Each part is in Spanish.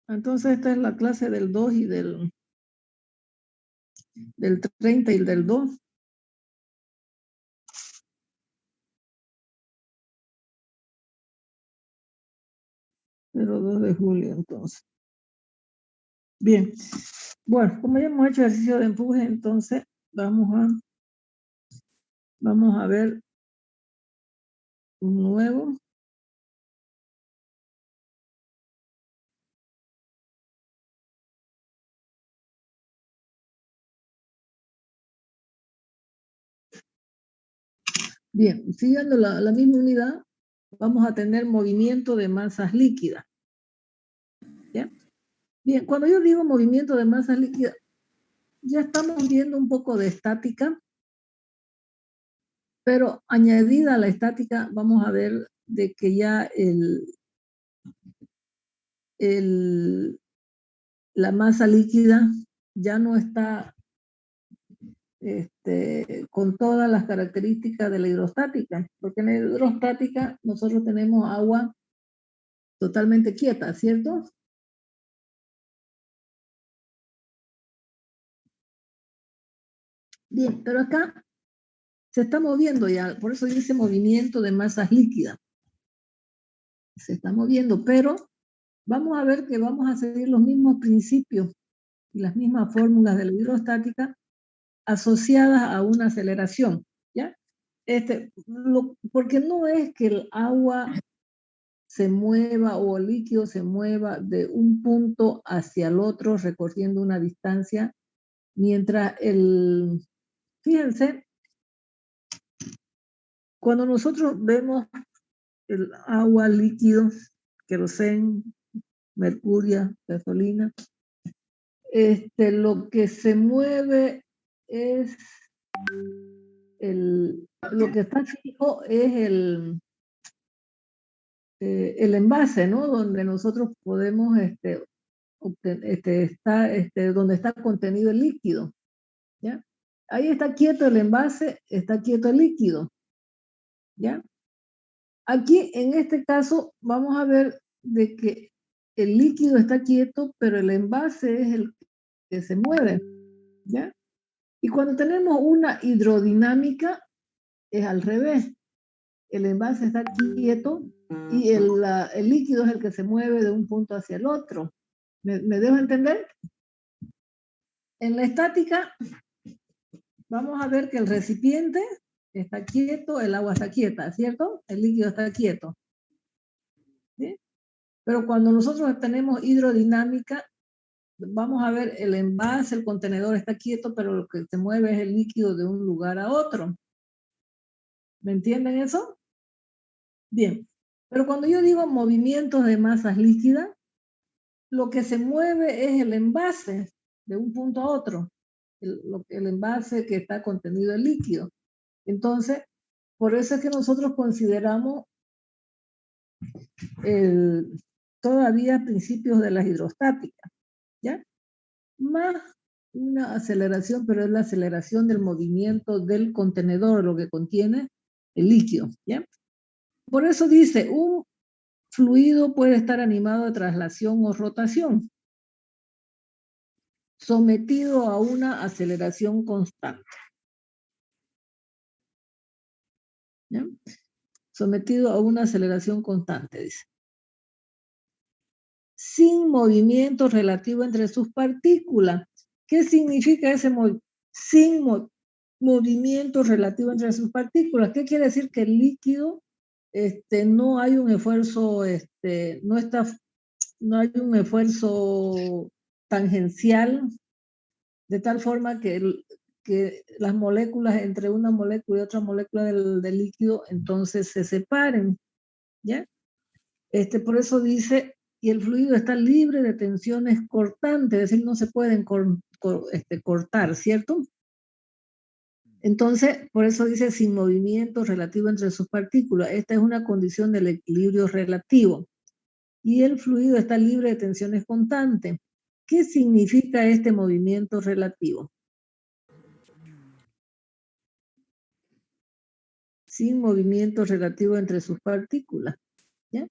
Entonces esta es la clase del 2 y del 30 y del 2. Pero 2 de julio entonces. Bien. Bueno, como ya hemos hecho ejercicio de empuje, entonces vamos a ver un nuevo. Bien, siguiendo la misma unidad, vamos a tener movimiento de masas líquidas. ¿Ya? Bien, cuando yo digo movimiento de masas líquidas, ya estamos viendo un poco de estática, pero añadida a la estática, vamos a ver de que ya la masa líquida ya no está con todas las características de la hidrostática, porque en la hidrostática nosotros tenemos agua totalmente quieta, ¿cierto? Bien, pero acá se está moviendo ya, por eso dice movimiento de masas líquidas. Se está moviendo, pero vamos a ver que vamos a seguir los mismos principios y las mismas fórmulas de la hidrostática asociadas a una aceleración, ¿ya? Porque no es que el agua se mueva o el líquido se mueva de un punto hacia el otro recorriendo una distancia, mientras fíjense, cuando nosotros vemos el agua líquido, queroseno, mercurio, gasolina, lo que se mueve es lo que está fijo es el envase, ¿no? Donde nosotros podemos, donde está contenido el líquido, ¿ya? Ahí está quieto el envase, está quieto el líquido, ¿ya? Aquí, en este caso, vamos a ver de que el líquido está quieto, pero el envase es el que se mueve, ¿ya? Y cuando tenemos una hidrodinámica, es al revés. El envase está quieto y el líquido es el que se mueve de un punto hacia el otro. ¿Me dejo entender? En la estática, vamos a ver que el recipiente está quieto, el agua está quieta, ¿cierto? El líquido está quieto. ¿Sí? Pero cuando nosotros tenemos hidrodinámica, vamos a ver el envase, el contenedor está quieto, pero lo que se mueve es el líquido de un lugar a otro. ¿Me entienden eso? Bien. Pero cuando yo digo movimientos de masas líquidas, lo que se mueve es el envase de un punto a otro, el envase que está contenido en líquido. Entonces, por eso es que nosotros consideramos todavía principios de la hidrostática, ¿ya? Más una aceleración, pero es la aceleración del movimiento del contenedor, lo que contiene el líquido, ¿ya? Por eso dice, un fluido puede estar animado de traslación o rotación, sometido a una aceleración constante, ¿ya? Sometido a una aceleración constante, dice. Sin movimiento relativo entre sus partículas. ¿Qué significa ese sin movimiento relativo entre sus partículas? ¿Qué quiere decir? Que el líquido no hay un esfuerzo, no hay un esfuerzo tangencial, de tal forma que las moléculas entre una molécula y otra molécula del líquido entonces se separen, ¿ya? Por eso dice, y el fluido está libre de tensiones cortantes, es decir, no se pueden cortar, ¿cierto? Entonces, por eso dice sin movimiento relativo entre sus partículas. Esta es una condición del equilibrio relativo. Y el fluido está libre de tensiones constantes. ¿Qué significa este movimiento relativo? Sin movimiento relativo entre sus partículas, ¿ya?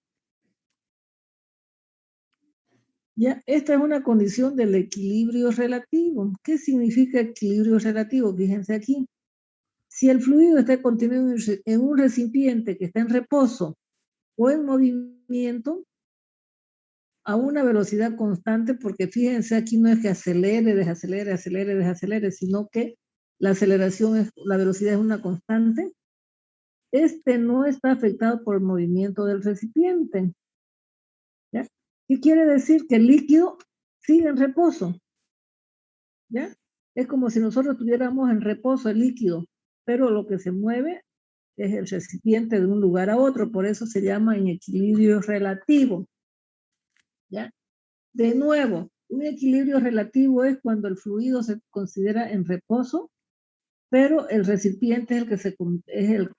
Ya, esta es una condición del equilibrio relativo. ¿Qué significa equilibrio relativo? Fíjense aquí. Si el fluido está contenido en un recipiente que está en reposo o en movimiento a una velocidad constante, porque fíjense aquí no es que acelere, desacelere, acelere, desacelere, sino que la la velocidad es una constante. Este no está afectado por el movimiento del recipiente. ¿Ya? ¿Qué quiere decir? Que el líquido sigue en reposo. ¿Ya? Es como si nosotros tuviéramos en reposo el líquido, pero lo que se mueve es el recipiente de un lugar a otro, por eso se llama en equilibrio relativo. ¿Ya? De nuevo, un equilibrio relativo es cuando el fluido se considera en reposo, pero el recipiente es el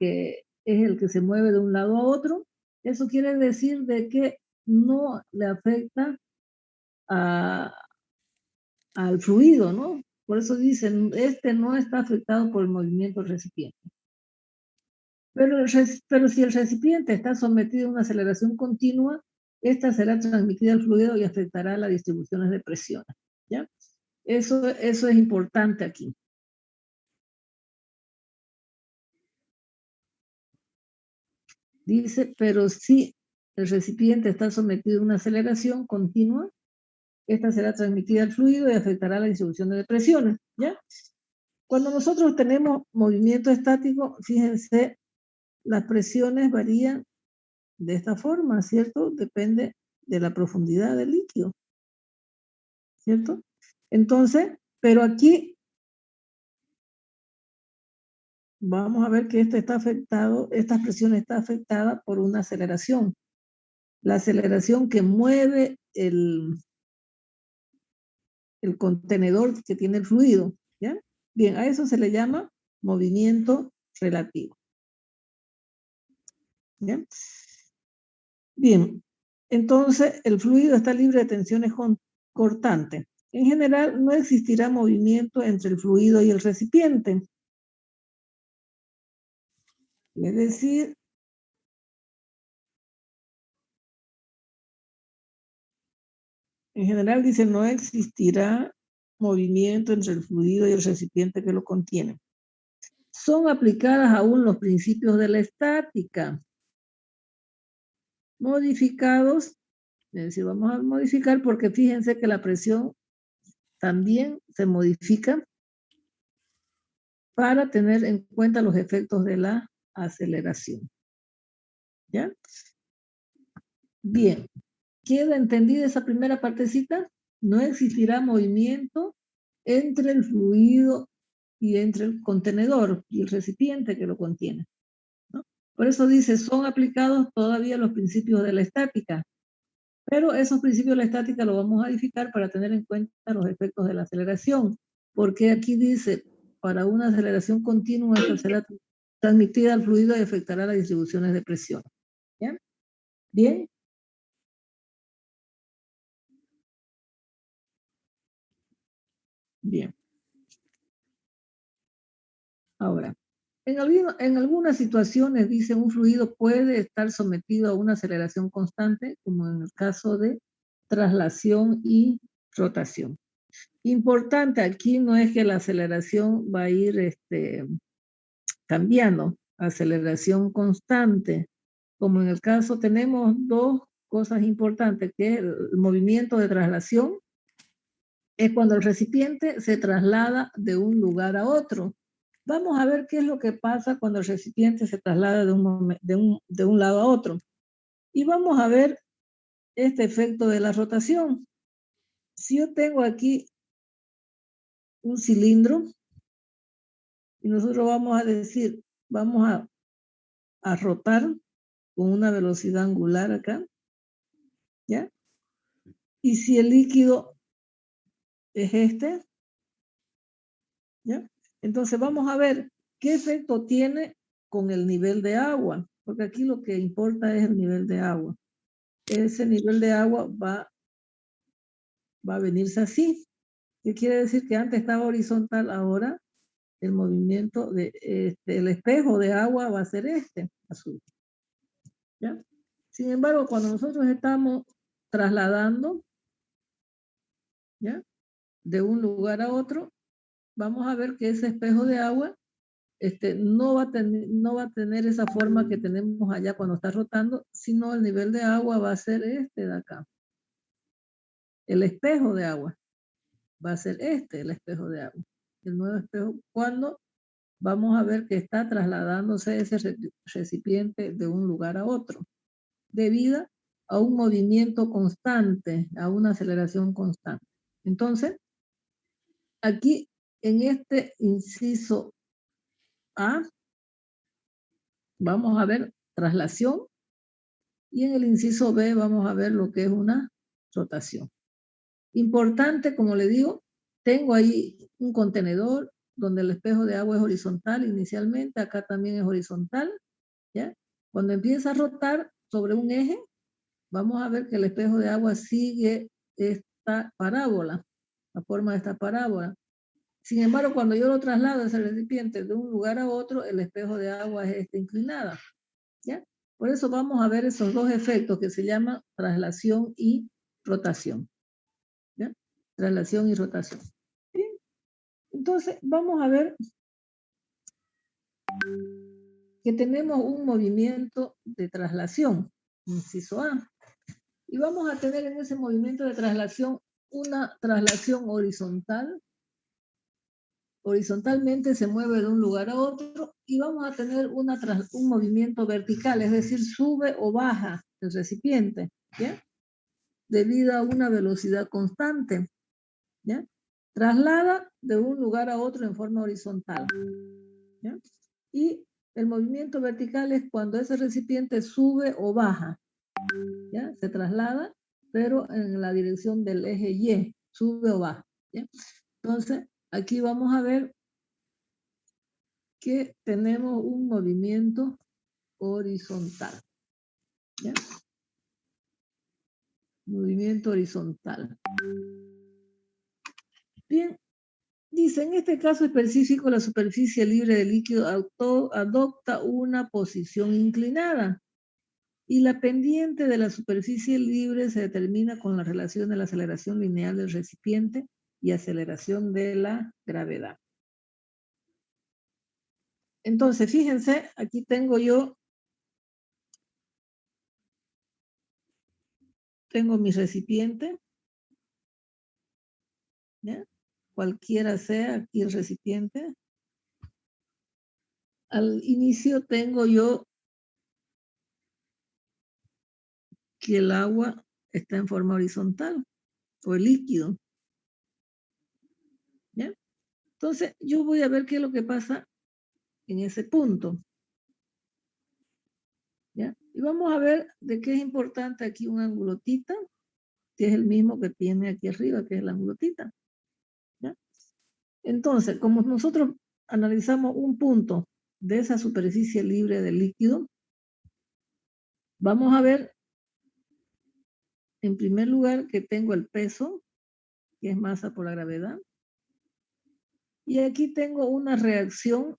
que se mueve de un lado a otro. Eso quiere decir de que no le afecta al fluido, ¿no? Por eso dicen, este no está afectado por el movimiento del recipiente. Pero si el recipiente está sometido a una aceleración continua, esta será transmitida al fluido y afectará las distribuciones de presiones. ¿Ya? Eso es importante aquí. Dice, pero si el recipiente está sometido a una aceleración continua, esta será transmitida al fluido y afectará la distribución de presiones. ¿Ya? Cuando nosotros tenemos movimiento estático, fíjense, las presiones varían de esta forma, ¿cierto? Depende de la profundidad del líquido, ¿cierto? Entonces, pero aquí vamos a ver que esta presión está afectada por una aceleración. La aceleración que mueve el contenedor que tiene el fluido, ¿ya? Bien, a eso se le llama movimiento relativo. ¿Ya? Bien, entonces el fluido está libre de tensiones cortantes. En general, no existirá movimiento entre el fluido y el recipiente. Es decir, en general dice, no existirá movimiento entre el fluido y el recipiente que lo contiene. Son aplicadas aún los principios de la estática, modificados, es decir, vamos a modificar porque fíjense que la presión también se modifica para tener en cuenta los efectos de la aceleración. ¿Ya? Bien, ¿queda entendida esa primera partecita? No existirá movimiento entre el fluido y entre el contenedor y el recipiente que lo contiene, ¿no? Por eso dice, son aplicados todavía los principios de la estática, pero esos principios de la estática los vamos a modificar para tener en cuenta los efectos de la aceleración, porque aquí dice, para una aceleración continua, esta será transmitida al fluido y afectará las distribuciones de presión. ¿Ya? ¿Bien? Bien. Ahora, en algunas situaciones, dice, un fluido puede estar sometido a una aceleración constante, como en el caso de traslación y rotación. Importante aquí no es que la aceleración va a ir cambiando, aceleración constante. Como en el caso tenemos dos cosas importantes, que es el movimiento de traslación, es cuando el recipiente se traslada de un lugar a otro. Vamos a ver qué es lo que pasa cuando el recipiente se traslada de un lado a otro. Y vamos a ver este efecto de la rotación. Si yo tengo aquí un cilindro y nosotros vamos a decir, vamos a rotar con una velocidad angular acá, ¿ya? Y si el líquido es este, ¿ya? Entonces vamos a ver qué efecto tiene con el nivel de agua, porque aquí lo que importa es el nivel de agua. Ese nivel de agua va a venirse así. ¿Qué quiere decir? Que antes estaba horizontal, ahora el movimiento el espejo de agua va a ser azul. ¿Ya? Sin embargo, cuando nosotros estamos trasladando, ¿ya? De un lugar a otro, vamos a ver que ese espejo de agua no va a tener esa forma que tenemos allá cuando está rotando, sino el nivel de agua va a ser este de acá. El espejo de agua va a ser el espejo de agua. El nuevo espejo, cuando vamos a ver que está trasladándose ese recipiente de un lugar a otro, debido a un movimiento constante, a una aceleración constante. Entonces, aquí en este inciso A, vamos a ver traslación, y en el inciso B vamos a ver lo que es una rotación. Importante, como le digo, tengo ahí un contenedor donde el espejo de agua es horizontal inicialmente, acá también es horizontal, ¿ya? Cuando empieza a rotar sobre un eje, vamos a ver que el espejo de agua sigue esta parábola, la forma de esta parábola. Sin embargo, cuando yo lo traslado ese recipiente de un lugar a otro, el espejo de agua es inclinada, ¿ya? Por eso vamos a ver esos dos efectos que se llaman traslación y rotación, ¿ya? Traslación y rotación. Bien. Entonces, vamos a ver que tenemos un movimiento de traslación, inciso A. Y vamos a tener en ese movimiento de traslación una traslación horizontal. Horizontalmente se mueve de un lugar a otro, y vamos a tener un movimiento vertical, es decir, sube o baja el recipiente, ¿ya? Debido a una velocidad constante, ¿ya? Traslada de un lugar a otro en forma horizontal, ¿ya? Y el movimiento vertical es cuando ese recipiente sube o baja, ¿ya? Se traslada, pero en la dirección del eje Y, sube o baja, ¿ya? Entonces, aquí vamos a ver que tenemos un movimiento horizontal, ¿ya? Movimiento horizontal. Bien, dice, en este caso específico, la superficie libre de líquido adopta una posición inclinada, y la pendiente de la superficie libre se determina con la relación de la aceleración lineal del recipiente y aceleración de la gravedad. Entonces, fíjense, aquí tengo mi recipiente, ¿ya? Cualquiera sea aquí el recipiente. Al inicio tengo yo que el agua está en forma horizontal, o el líquido, ¿ya? Entonces, yo voy a ver qué es lo que pasa en ese punto, ¿ya? Y vamos a ver de qué es importante aquí un ángulo tita, que es el mismo que tiene aquí arriba, que es el ángulo tita, ¿ya? Entonces, como nosotros analizamos un punto de esa superficie libre de líquido, vamos a ver, en primer lugar, que tengo el peso, que es masa por la gravedad, y aquí tengo una reacción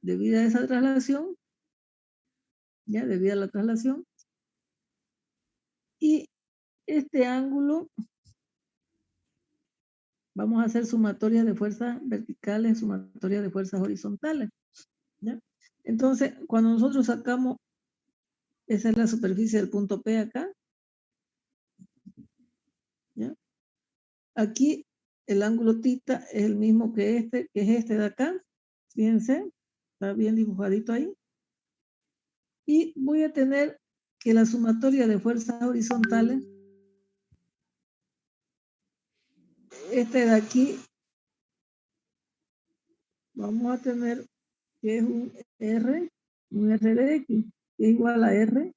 debido a esa traslación, ¿ya? Debido a la traslación, y este ángulo, vamos a hacer sumatoria de fuerzas verticales, sumatoria de fuerzas horizontales, ¿ya? Entonces, cuando nosotros sacamos, esa es la superficie del punto P acá, ¿ya? Aquí el ángulo tita es el mismo que es este de acá, fíjense, está bien dibujadito ahí, y voy a tener que la sumatoria de fuerzas horizontales, este de aquí, vamos a tener que es un R de X, que es igual a R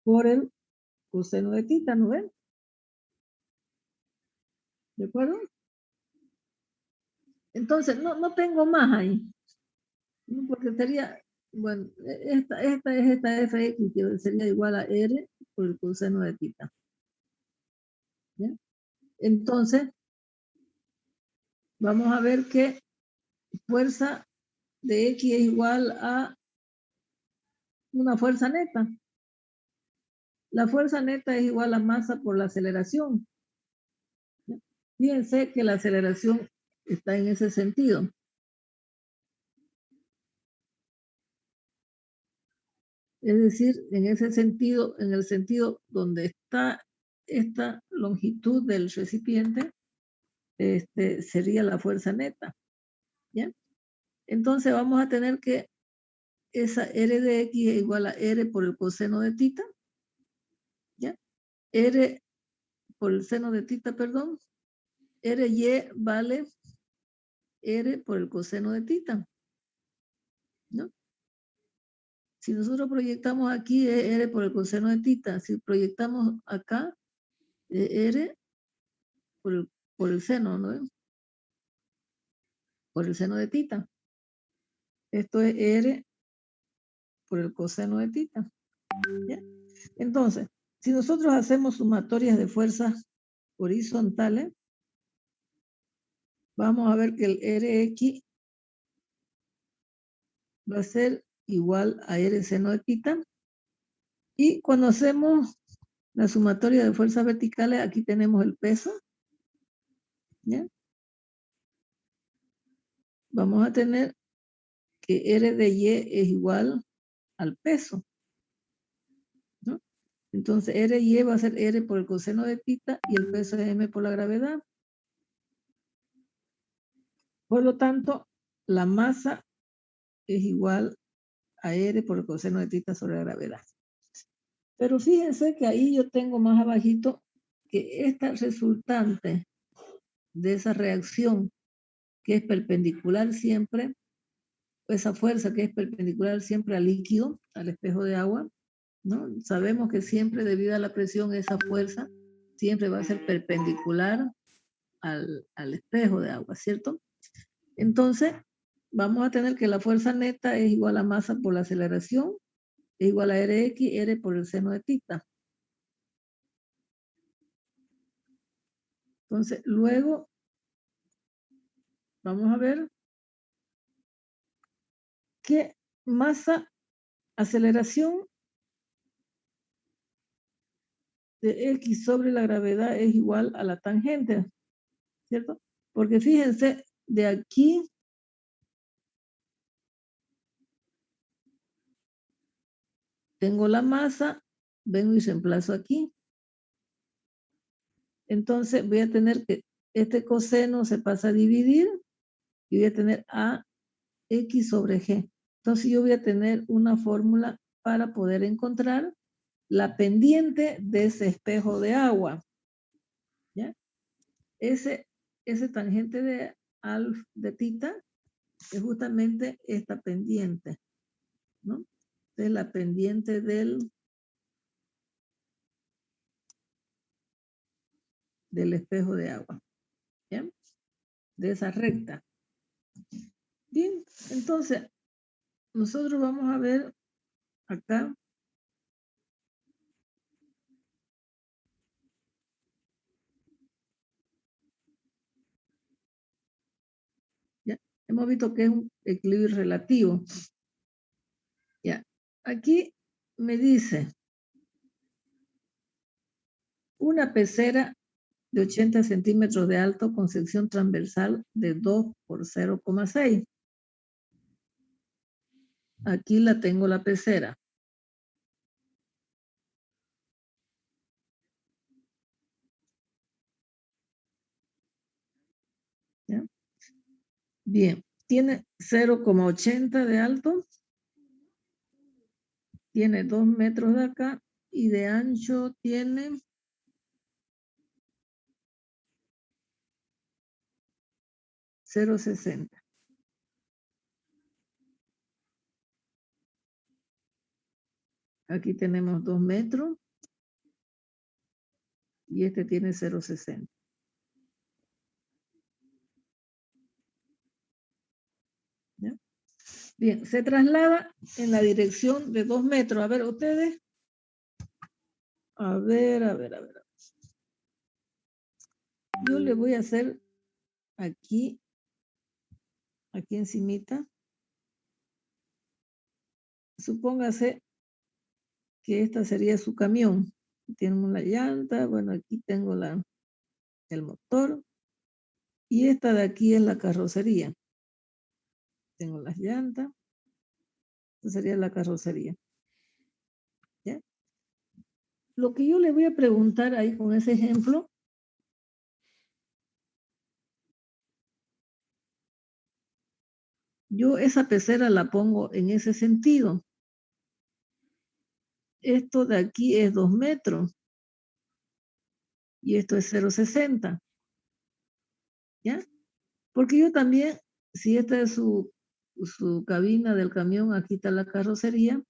por el coseno de tita, ¿no ven? ¿De acuerdo? Entonces, no tengo más ahí, ¿no? Porque sería, bueno, esta es esta Fx, que sería igual a R por el coseno de tita, ¿ya? Entonces, vamos a ver que fuerza de X es igual a una fuerza neta, La fuerza neta es igual a masa por la aceleración. Fíjense que la aceleración está en ese sentido. Es decir, en ese sentido, en el sentido donde está esta longitud del recipiente, sería la fuerza neta. ¿Ya? Entonces vamos a tener que esa R de X es igual a R por el coseno de tita. ¿Ya? R por el seno de tita, perdón. RY vale R por el coseno de tita. ¿No? Si nosotros proyectamos aquí, es R por el coseno de tita. Si proyectamos acá, R por el seno, ¿no? Por el seno de tita. Esto es R por el coseno de tita. ¿Ya? Entonces, si nosotros hacemos sumatorias de fuerzas horizontales, vamos a ver que el Rx va a ser igual a R seno de tita. Y cuando hacemos la sumatoria de fuerzas verticales, aquí tenemos el peso. ¿Ya? Vamos a tener que R de Y es igual al peso. ¿No? Entonces RY va a ser R por el coseno de tita y el peso es M por la gravedad. Por lo tanto, la masa es igual a R por el coseno de tita sobre la gravedad. Pero fíjense que ahí yo tengo más abajito que esta resultante de esa reacción que es perpendicular siempre, esa fuerza que es perpendicular siempre al líquido, al espejo de agua, ¿no? Sabemos que siempre debido a la presión esa fuerza siempre va a ser perpendicular al espejo de agua, ¿cierto? Entonces, vamos a tener que la fuerza neta es igual a masa por la aceleración, es igual a Rx, R por el seno de tita. Entonces, luego, vamos a ver que masa, aceleración de X sobre la gravedad es igual a la tangente, ¿cierto? Porque fíjense, de aquí tengo la masa, vengo y reemplazo aquí. Entonces voy a tener que este coseno se pasa a dividir y voy a tener a X sobre G. Entonces yo voy a tener una fórmula para poder encontrar la pendiente de ese espejo de agua. ¿Ya? Ese tangente de alfa de tita es justamente esta pendiente, ¿no? Es la pendiente del espejo de agua, ¿ya? De esa recta. Bien, entonces nosotros vamos a ver acá ¿ya? Hemos visto que es un equilibrio relativo. ¿Ya? Aquí me dice una pecera de 80 centímetros de alto con sección transversal de 2 por 0,6. Aquí la tengo la pecera. ¿Ya? Bien, tiene 0,80 de alto, tiene 2 metros de acá y de ancho tiene 0,60. Aquí tenemos 2 metros y este tiene 0,60. ¿Ya? Bien, se traslada en la dirección de 2 metros. A ver, ustedes. A ver. Yo le voy a hacer aquí encimita. Supóngase que esta sería su camión. tenemos la llanta, bueno, aquí tengo el motor, y esta de aquí es la carrocería. Tengo las llantas, esta sería la carrocería. ¿Ya? Lo que yo le voy a preguntar ahí con ese ejemplo, yo esa pecera la pongo en ese sentido. Esto de aquí es 2 metros. Y esto es 0,60. ¿Ya? Porque yo también, si esta es su cabina del camión, aquí está la carrocería,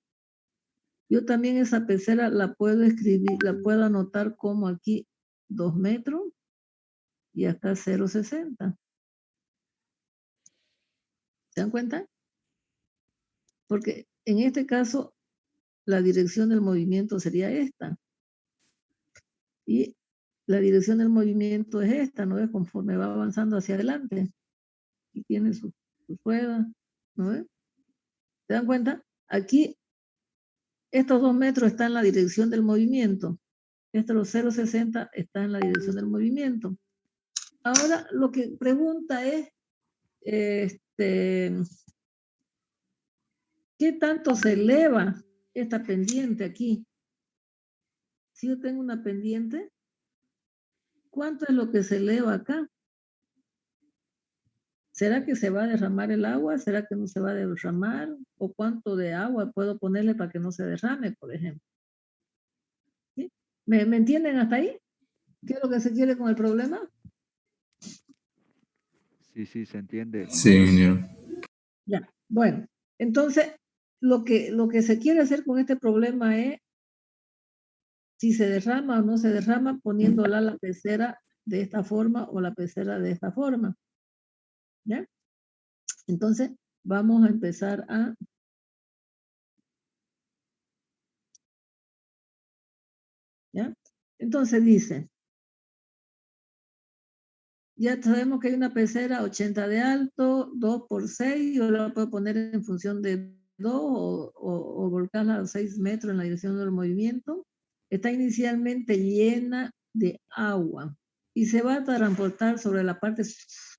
yo también esa pecera la puedo escribir, la puedo anotar como aquí 2 metros y acá 0,60. ¿Se dan cuenta? Porque en este caso, la dirección del movimiento sería esta. Y la dirección del movimiento es esta, ¿no es? Conforme va avanzando hacia adelante. Y tiene su rueda, ¿no es? ¿Se dan cuenta? Aquí, estos 2 metros están en la dirección del movimiento. Los 0,60 está en la dirección del movimiento. Ahora, lo que pregunta es, ¿qué tanto se eleva esta pendiente aquí? Si yo tengo una pendiente, ¿cuánto es lo que se eleva acá? ¿Será que se va a derramar el agua? ¿Será que no se va a derramar? ¿O cuánto de agua puedo ponerle para que no se derrame, por ejemplo? ¿Sí? ¿Me entienden hasta ahí? ¿Qué es lo que se quiere con el problema? Sí, sí, se entiende. Sí, ingeniero. Ya, bueno, entonces lo que se quiere hacer con este problema es si se derrama o no se derrama poniéndola la pecera de esta forma o la pecera de esta forma. ¿Ya? Entonces vamos a empezar a... ¿Ya? Entonces dice, ya sabemos que hay una pecera 80 de alto, 2 por 6, yo la puedo poner en función de 2 o volcarla a 6 metros en la dirección del movimiento. Está inicialmente llena de agua y se va a transportar sobre la parte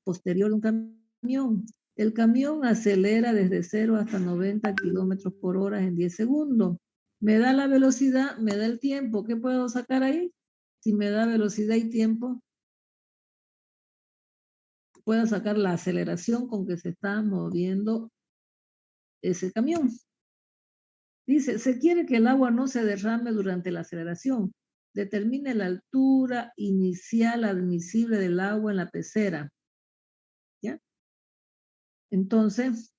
posterior de un camión. El camión acelera desde 0 hasta 90 kilómetros por hora en 10 segundos. Me da la velocidad, me da el tiempo. ¿Qué puedo sacar ahí? Si me da velocidad y tiempo, puedo sacar la aceleración con que se está moviendo ese camión. Dice, se quiere que el agua no se derrame durante la aceleración. Determine la altura inicial admisible del agua en la pecera. ¿Ya? Entonces,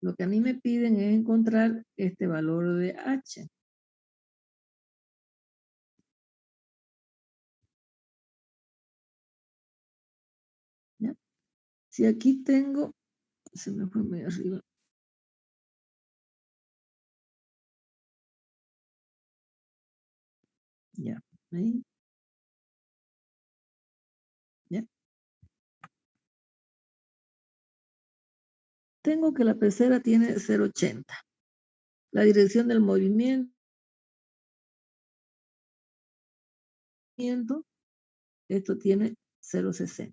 lo que a mí me piden es encontrar este valor de H. ¿Ya? Si aquí tengo, se me fue muy arriba. Ya, ahí. Ya. Tengo que la pecera tiene 0,80. La dirección del movimiento, esto tiene 0,60.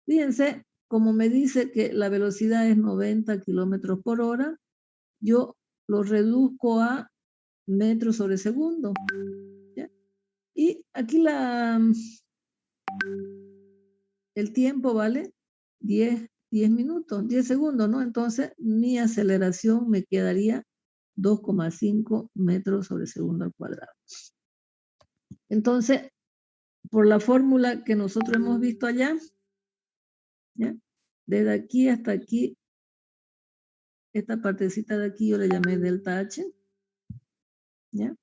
Fíjense, como me dice que la velocidad es 90 kilómetros por hora, yo lo reduzco a metros sobre segundo. ¿Ya? Y aquí el tiempo vale 10 minutos, 10 segundos, ¿no? Entonces mi aceleración me quedaría 2,5 metros sobre segundo al cuadrado. Entonces, por la fórmula que nosotros hemos visto allá, ¿ya? Desde aquí hasta aquí, esta partecita de aquí yo le llamé delta H, ¿ya?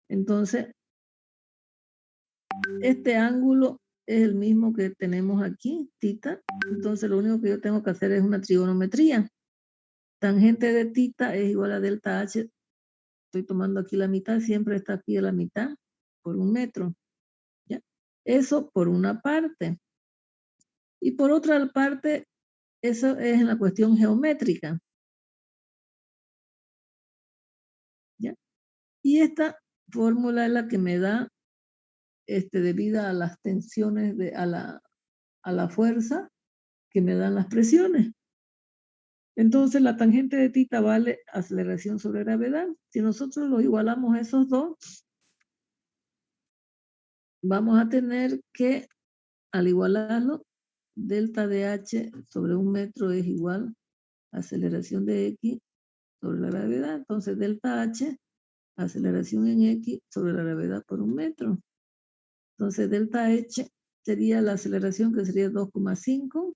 Entonces, este ángulo es el mismo que tenemos aquí, tita. Entonces, lo único que yo tengo que hacer es una trigonometría. Tangente de tita es igual a delta H. Estoy tomando aquí la mitad, siempre está aquí a la mitad por 1 metro. ¿Ya? Eso por una parte. Y por otra parte, eso es en la cuestión geométrica. ¿Ya? Y esta fórmula es la que me da, debido a las tensiones, a la fuerza que me dan las presiones. Entonces la tangente de θ vale aceleración sobre gravedad. Si nosotros lo igualamos esos dos, vamos a tener que, al igualarlo, delta de h sobre 1 metro es igual a aceleración de x sobre la gravedad. Entonces delta h, aceleración en x sobre la gravedad por 1 metro. Entonces delta h sería la aceleración, que sería 2,5,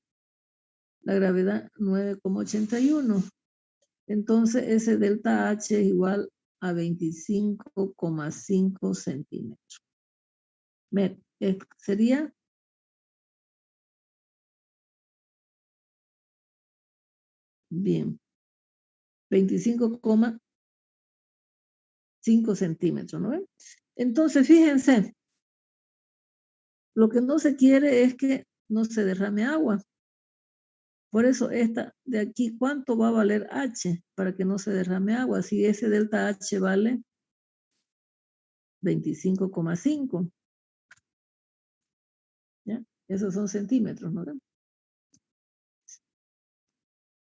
la gravedad 9,81. Entonces ese delta h es igual a 25,5 centímetros. Sería bien, 25,5 centímetros, ¿no ven? Entonces, fíjense, lo que no se quiere es que no se derrame agua. Por eso esta de aquí, ¿cuánto va a valer h para que no se derrame agua? Si ese delta h vale 25,5, ¿ya? Esos son centímetros, ¿no ven?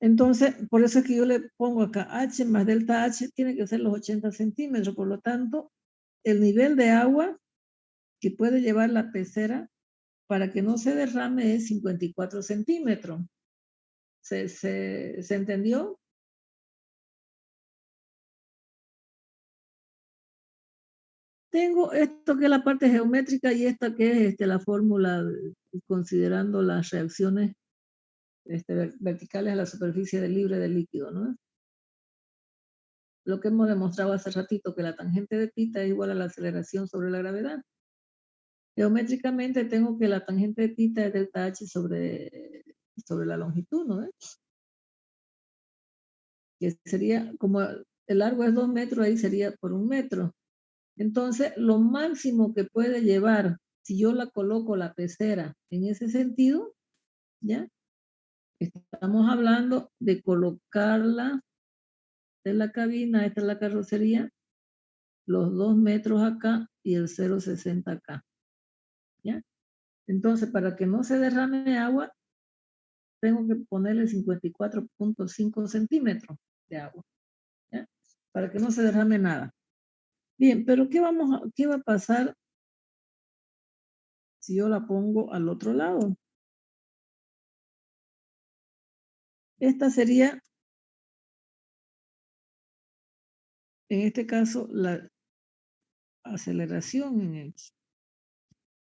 Entonces, por eso es que yo le pongo acá h más delta h tiene que ser los 80 centímetros. Por lo tanto, el nivel de agua que puede llevar la pecera para que no se derrame es 54 centímetros. ¿Se entendió? Tengo esto que es la parte geométrica y esta que es la fórmula considerando las reacciones verticales a la superficie libre del líquido, ¿no? Lo que hemos demostrado hace ratito, que la tangente de θ es igual a la aceleración sobre la gravedad. Geométricamente tengo que la tangente de θ es delta h sobre la longitud, ¿no? Que sería, como el largo es 2 metros, ahí sería por 1 metro. Entonces, lo máximo que puede llevar, si yo la coloco la pecera en ese sentido, ¿ya? Estamos hablando de colocarla de la cabina, esta es la carrocería, los 2 metros acá y el 0,60 acá, ¿ya? Entonces, para que no se derrame agua, tengo que ponerle 54,5 centímetros de agua, ¿ya? Para que no se derrame nada. Bien, pero ¿qué va a pasar si yo la pongo al otro lado? Esta sería, en este caso, la aceleración en X.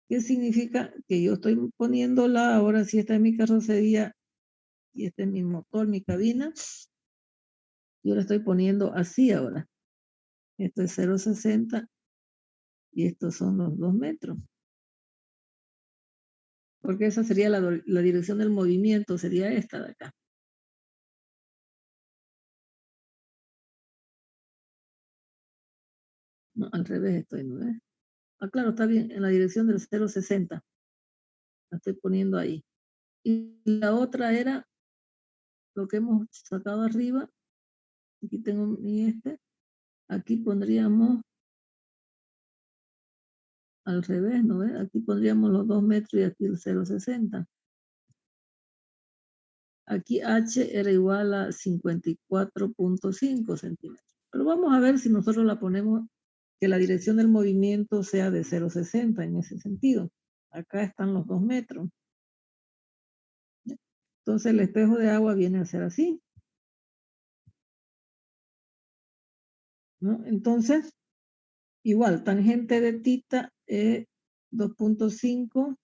¿Qué significa? Que yo estoy poniéndola, ahora si esta es mi carrocería y este es mi motor, mi cabina, yo la estoy poniendo así ahora. Esto es 0,60 y estos son los 2 metros. Porque esa sería la dirección del movimiento, sería esta de acá. No, al revés estoy, ¿no ves? Ah, claro, está bien, en la dirección del 0,60. La estoy poniendo ahí. Y la otra era lo que hemos sacado arriba. Aquí tengo mi Aquí pondríamos al revés, ¿no ves? Aquí pondríamos los 2 metros y aquí el 0,60. Aquí h era igual a 54,5 centímetros. Pero vamos a ver si nosotros la ponemos que la dirección del movimiento sea de 0,60 en ese sentido. Acá están los 2 metros. Entonces el espejo de agua viene a ser así, ¿no? Entonces, igual, tangente de θ es 2,5.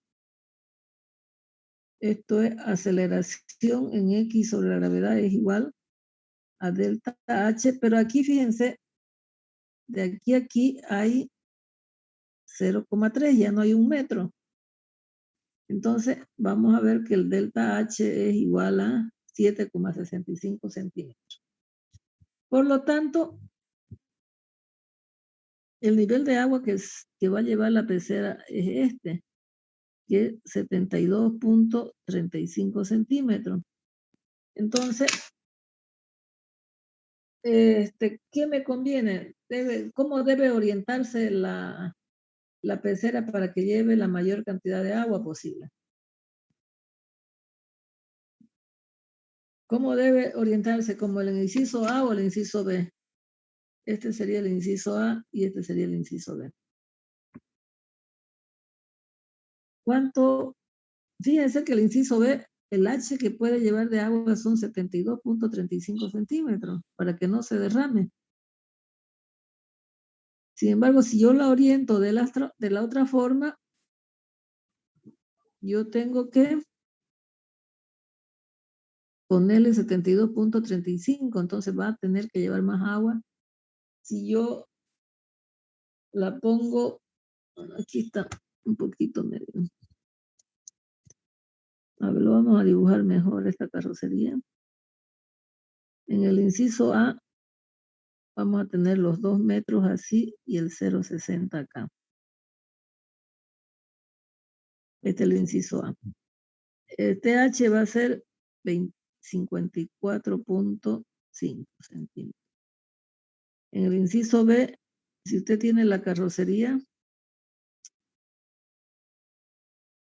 Esto es aceleración en X sobre la gravedad es igual a delta H, pero aquí fíjense, de aquí a aquí hay 0,3, ya no hay 1 metro. Entonces, vamos a ver que el delta H es igual a 7,65 centímetros. Por lo tanto, el nivel de agua que va a llevar la pecera es que es 72,35 centímetros. Entonces, ¿qué me conviene? cómo debe orientarse la pecera para que lleve la mayor cantidad de agua posible. ¿Cómo debe orientarse? ¿Como el inciso A o el inciso B? Este sería el inciso A y este sería el inciso B. ¿Cuánto? Fíjense que el inciso B, el H que puede llevar de agua son 72.35 centímetros para que no se derrame. Sin embargo, si yo la oriento de la otra forma, yo tengo que ponerle 72.35, entonces va a tener que llevar más agua. Si yo la pongo, aquí está un poquito medio. A ver, lo vamos a dibujar mejor esta carrocería. En el inciso A vamos a tener los 2 metros así y el 0,60 acá. Este es el inciso A. El TH va a ser 54.5 centímetros. En el inciso B, si usted tiene la carrocería,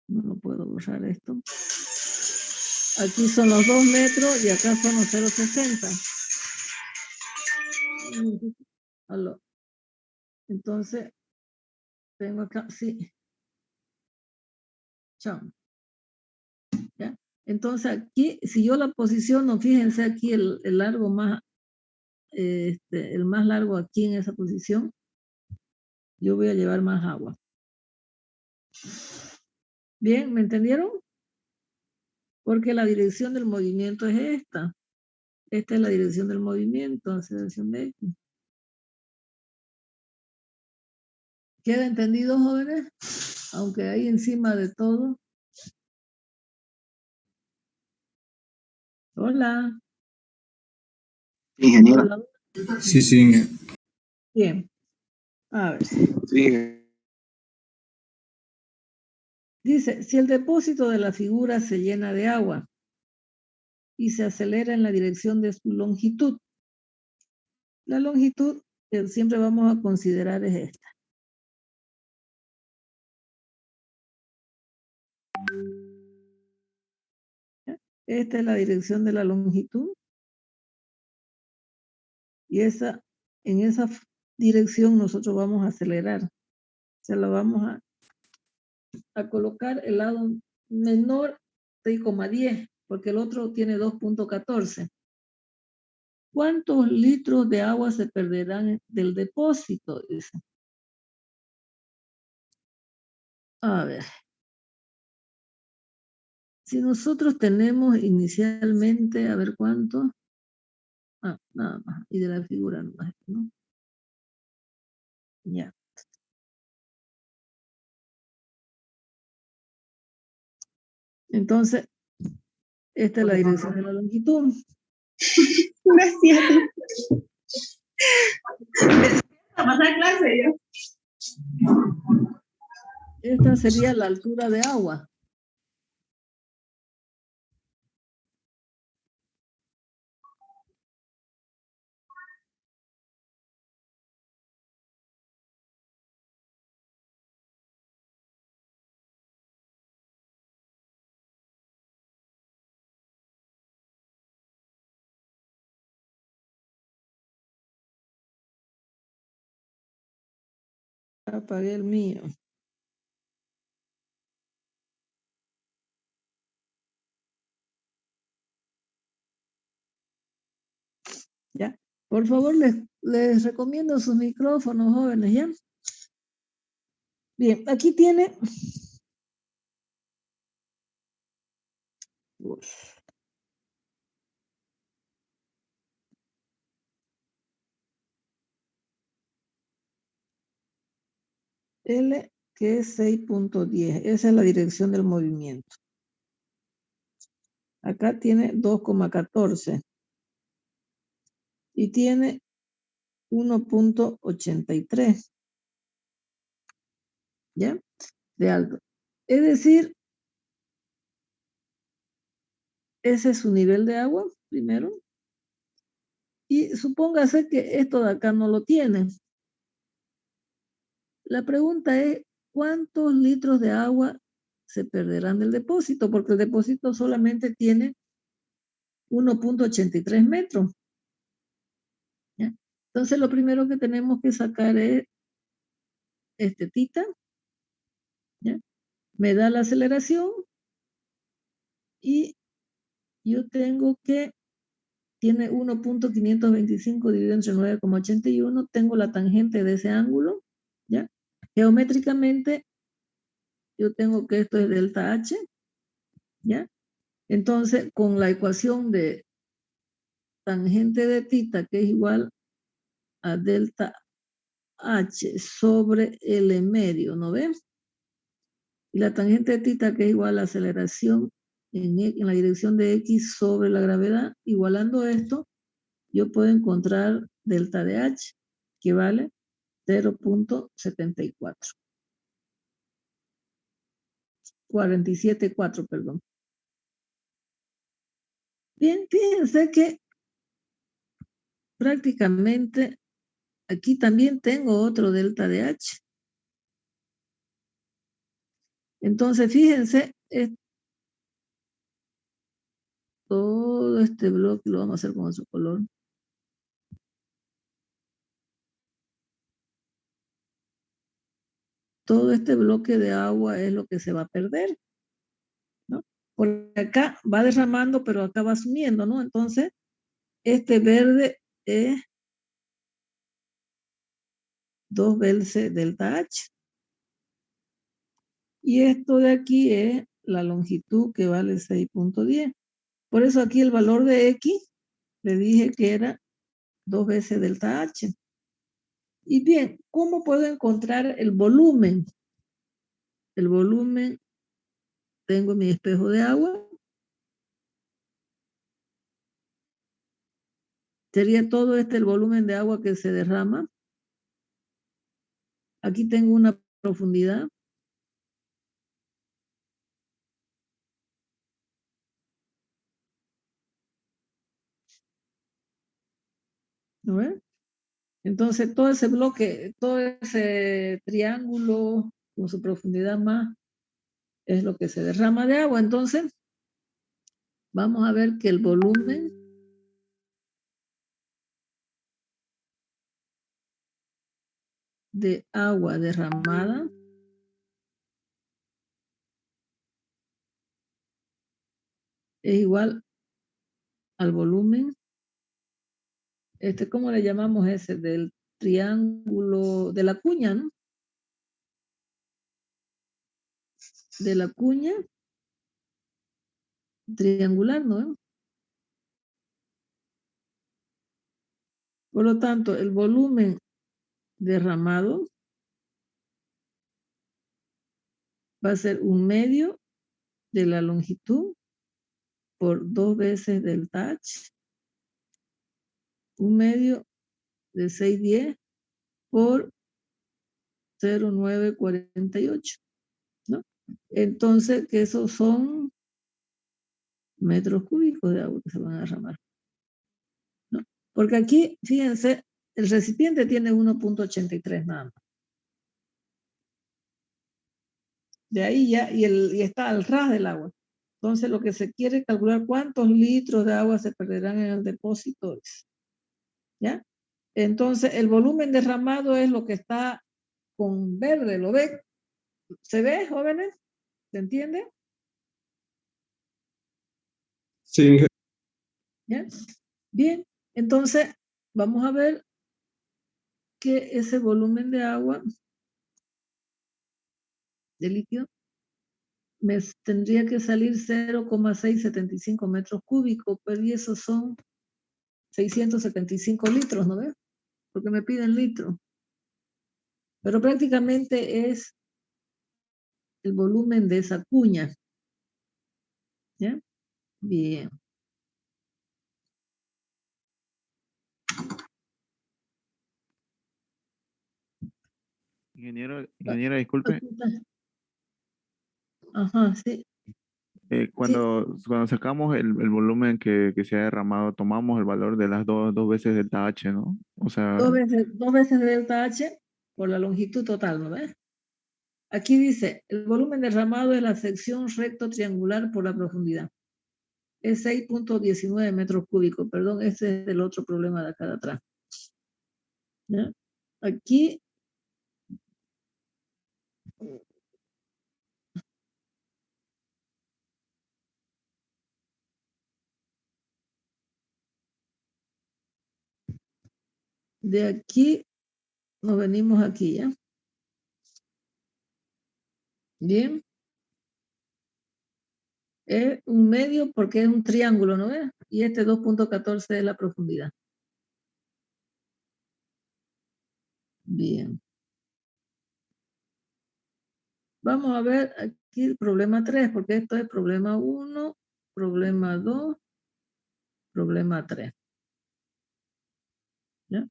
no lo puedo borrar esto. Aquí son los 2 metros y acá son los 0,60. Aló. Entonces, tengo acá, sí. Chao. ¿Ya? Entonces aquí, si yo la posiciono, fíjense aquí el largo más, el más largo aquí en esa posición, yo voy a llevar más agua. ¿Bien? ¿Me entendieron? Porque la dirección del movimiento es esta. Esta es la dirección del movimiento, aceleración de X. ¿Queda entendido, jóvenes? Aunque ahí encima de todo. Hola. Ingeniero. Hola. Sí, sí. Bien. A ver. Sí. Dice, si el depósito de la figura se llena de agua y se acelera en la dirección de su longitud, la longitud que siempre vamos a considerar es esta. Esta es la dirección de la longitud. Y en esa dirección nosotros vamos a acelerar. Se la vamos a colocar el lado menor 6,10, porque el otro tiene 2,14. ¿Cuántos litros de agua se perderán del depósito? Dice. A ver. Si nosotros tenemos inicialmente, a ver cuánto. Nada más. Y de la figura nomás, ¿no? Ya. Entonces, esta es la dirección de la longitud. Gracias. A pasar clase yo. Esta sería la altura de agua. Apagué el mío. ¿Ya? Por favor, les recomiendo sus micrófonos, jóvenes, ¿ya? Bien, aquí tiene... L, que es 6,10. Esa es la dirección del movimiento. Acá tiene 2,14. Y tiene 1,83. ¿Ya? De alto. Es decir, ese es su nivel de agua, primero. Y supóngase que esto de acá no lo tiene. la pregunta es, ¿cuántos litros de agua se perderán del depósito? Porque el depósito solamente tiene 1.83 metros. ¿Ya? Entonces, lo primero que tenemos que sacar es este tita, ¿ya? Me da la aceleración y yo tengo que tiene 1.525 dividido entre 9,81, tengo la tangente de ese ángulo, ¿ya? Geométricamente, yo tengo que esto es delta H, ¿ya? Entonces, con la ecuación de tangente de tita, que es igual a delta H sobre L medio, ¿no ves? Y la tangente de tita, que es igual a aceleración en la dirección de X sobre la gravedad, igualando esto, yo puedo encontrar delta de H, que vale 0.74. 47,4, perdón. Bien, fíjense que prácticamente aquí también tengo otro delta de H. Entonces, fíjense, todo este bloque lo vamos a hacer con otro color. Todo este bloque de agua es lo que se va a perder, ¿no? Porque acá va derramando, pero acá va sumiendo, ¿no? Entonces, este verde es 2 veces delta H. Y esto de aquí es la longitud que vale 6.10. Por eso aquí el valor de X le dije que era 2 veces delta H. Y bien, ¿cómo puedo encontrar el volumen? El volumen, tengo mi espejo de agua. Sería todo este el volumen de agua que se derrama. Aquí tengo una profundidad. ¿No ven? Entonces, todo ese bloque, todo ese triángulo con su profundidad más, es lo que se derrama de agua. Entonces, vamos a ver que el volumen de agua derramada es igual al volumen, ¿cómo le llamamos ese? Del triángulo, de la cuña, ¿no? De la cuña triangular, ¿no? Por lo tanto, el volumen derramado va a ser 1/2 de la longitud por 2 veces delta H. 1/2 de 610 por 0,948, ¿no? Entonces, que esos son metros cúbicos de agua que se van a derramar, ¿no? Porque aquí, fíjense, el recipiente tiene 1.83 nada más. De ahí ya, y está al ras del agua. Entonces, lo que se quiere es calcular cuántos litros de agua se perderán en el depósito, ¿ya? Entonces, el volumen derramado es lo que está con verde, ¿lo ven? ¿Se ve, jóvenes? ¿Se entiende? Sí, ¿Ya? Bien, entonces vamos a ver que ese volumen de agua, de líquido, me tendría que salir 0,675 metros cúbicos, pero y esos son 675 litros, ¿no ves? Porque me piden litros. Pero prácticamente es el volumen de esa cuña. ¿Ya? Bien. Ingeniera, disculpe. Ajá, sí. Sí, Cuando sacamos el volumen que se ha derramado, tomamos el valor de las dos veces delta H, ¿no? O sea, dos veces delta H, por la longitud total, ¿no ves? Aquí dice, el volumen derramado de la sección recto triangular por la profundidad. Es 6.19 metros cúbicos. Perdón, ese es el otro problema de acá de atrás. ¿Ya? Aquí de aquí nos venimos aquí, ¿ya? Bien. Es un medio porque es un triángulo, ¿no ves? Y este 2.14 es la profundidad. Bien. Vamos a ver aquí el problema 3, porque esto es problema 1, problema 2, problema 3. ¿Ya?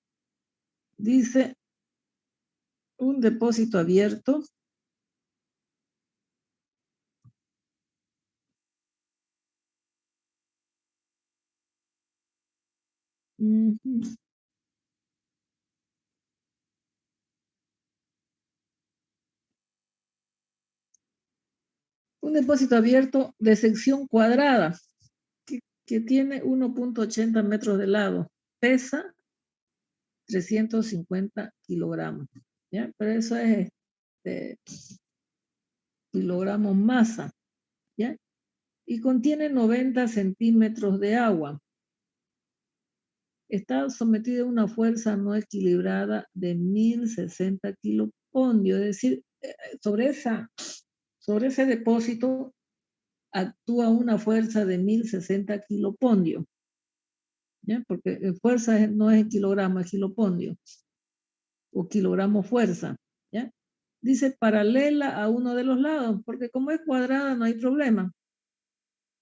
Dice, un depósito abierto. Ujú. Un depósito abierto de sección cuadrada que tiene 1.80 metros de lado. Pesa 350 kilogramos. ¿Ya? Pero eso es kilogramos masa. ¿Ya? Y contiene 90 centímetros de agua. Está sometido a una fuerza no equilibrada de 1060 kilopondios. Es decir, sobre ese depósito actúa una fuerza de 1060 kilopondios. ¿Ya? Porque fuerza no es kilogramo, es kilopondio. O kilogramo fuerza. ¿Ya? Dice paralela a uno de los lados, porque como es cuadrada no hay problema.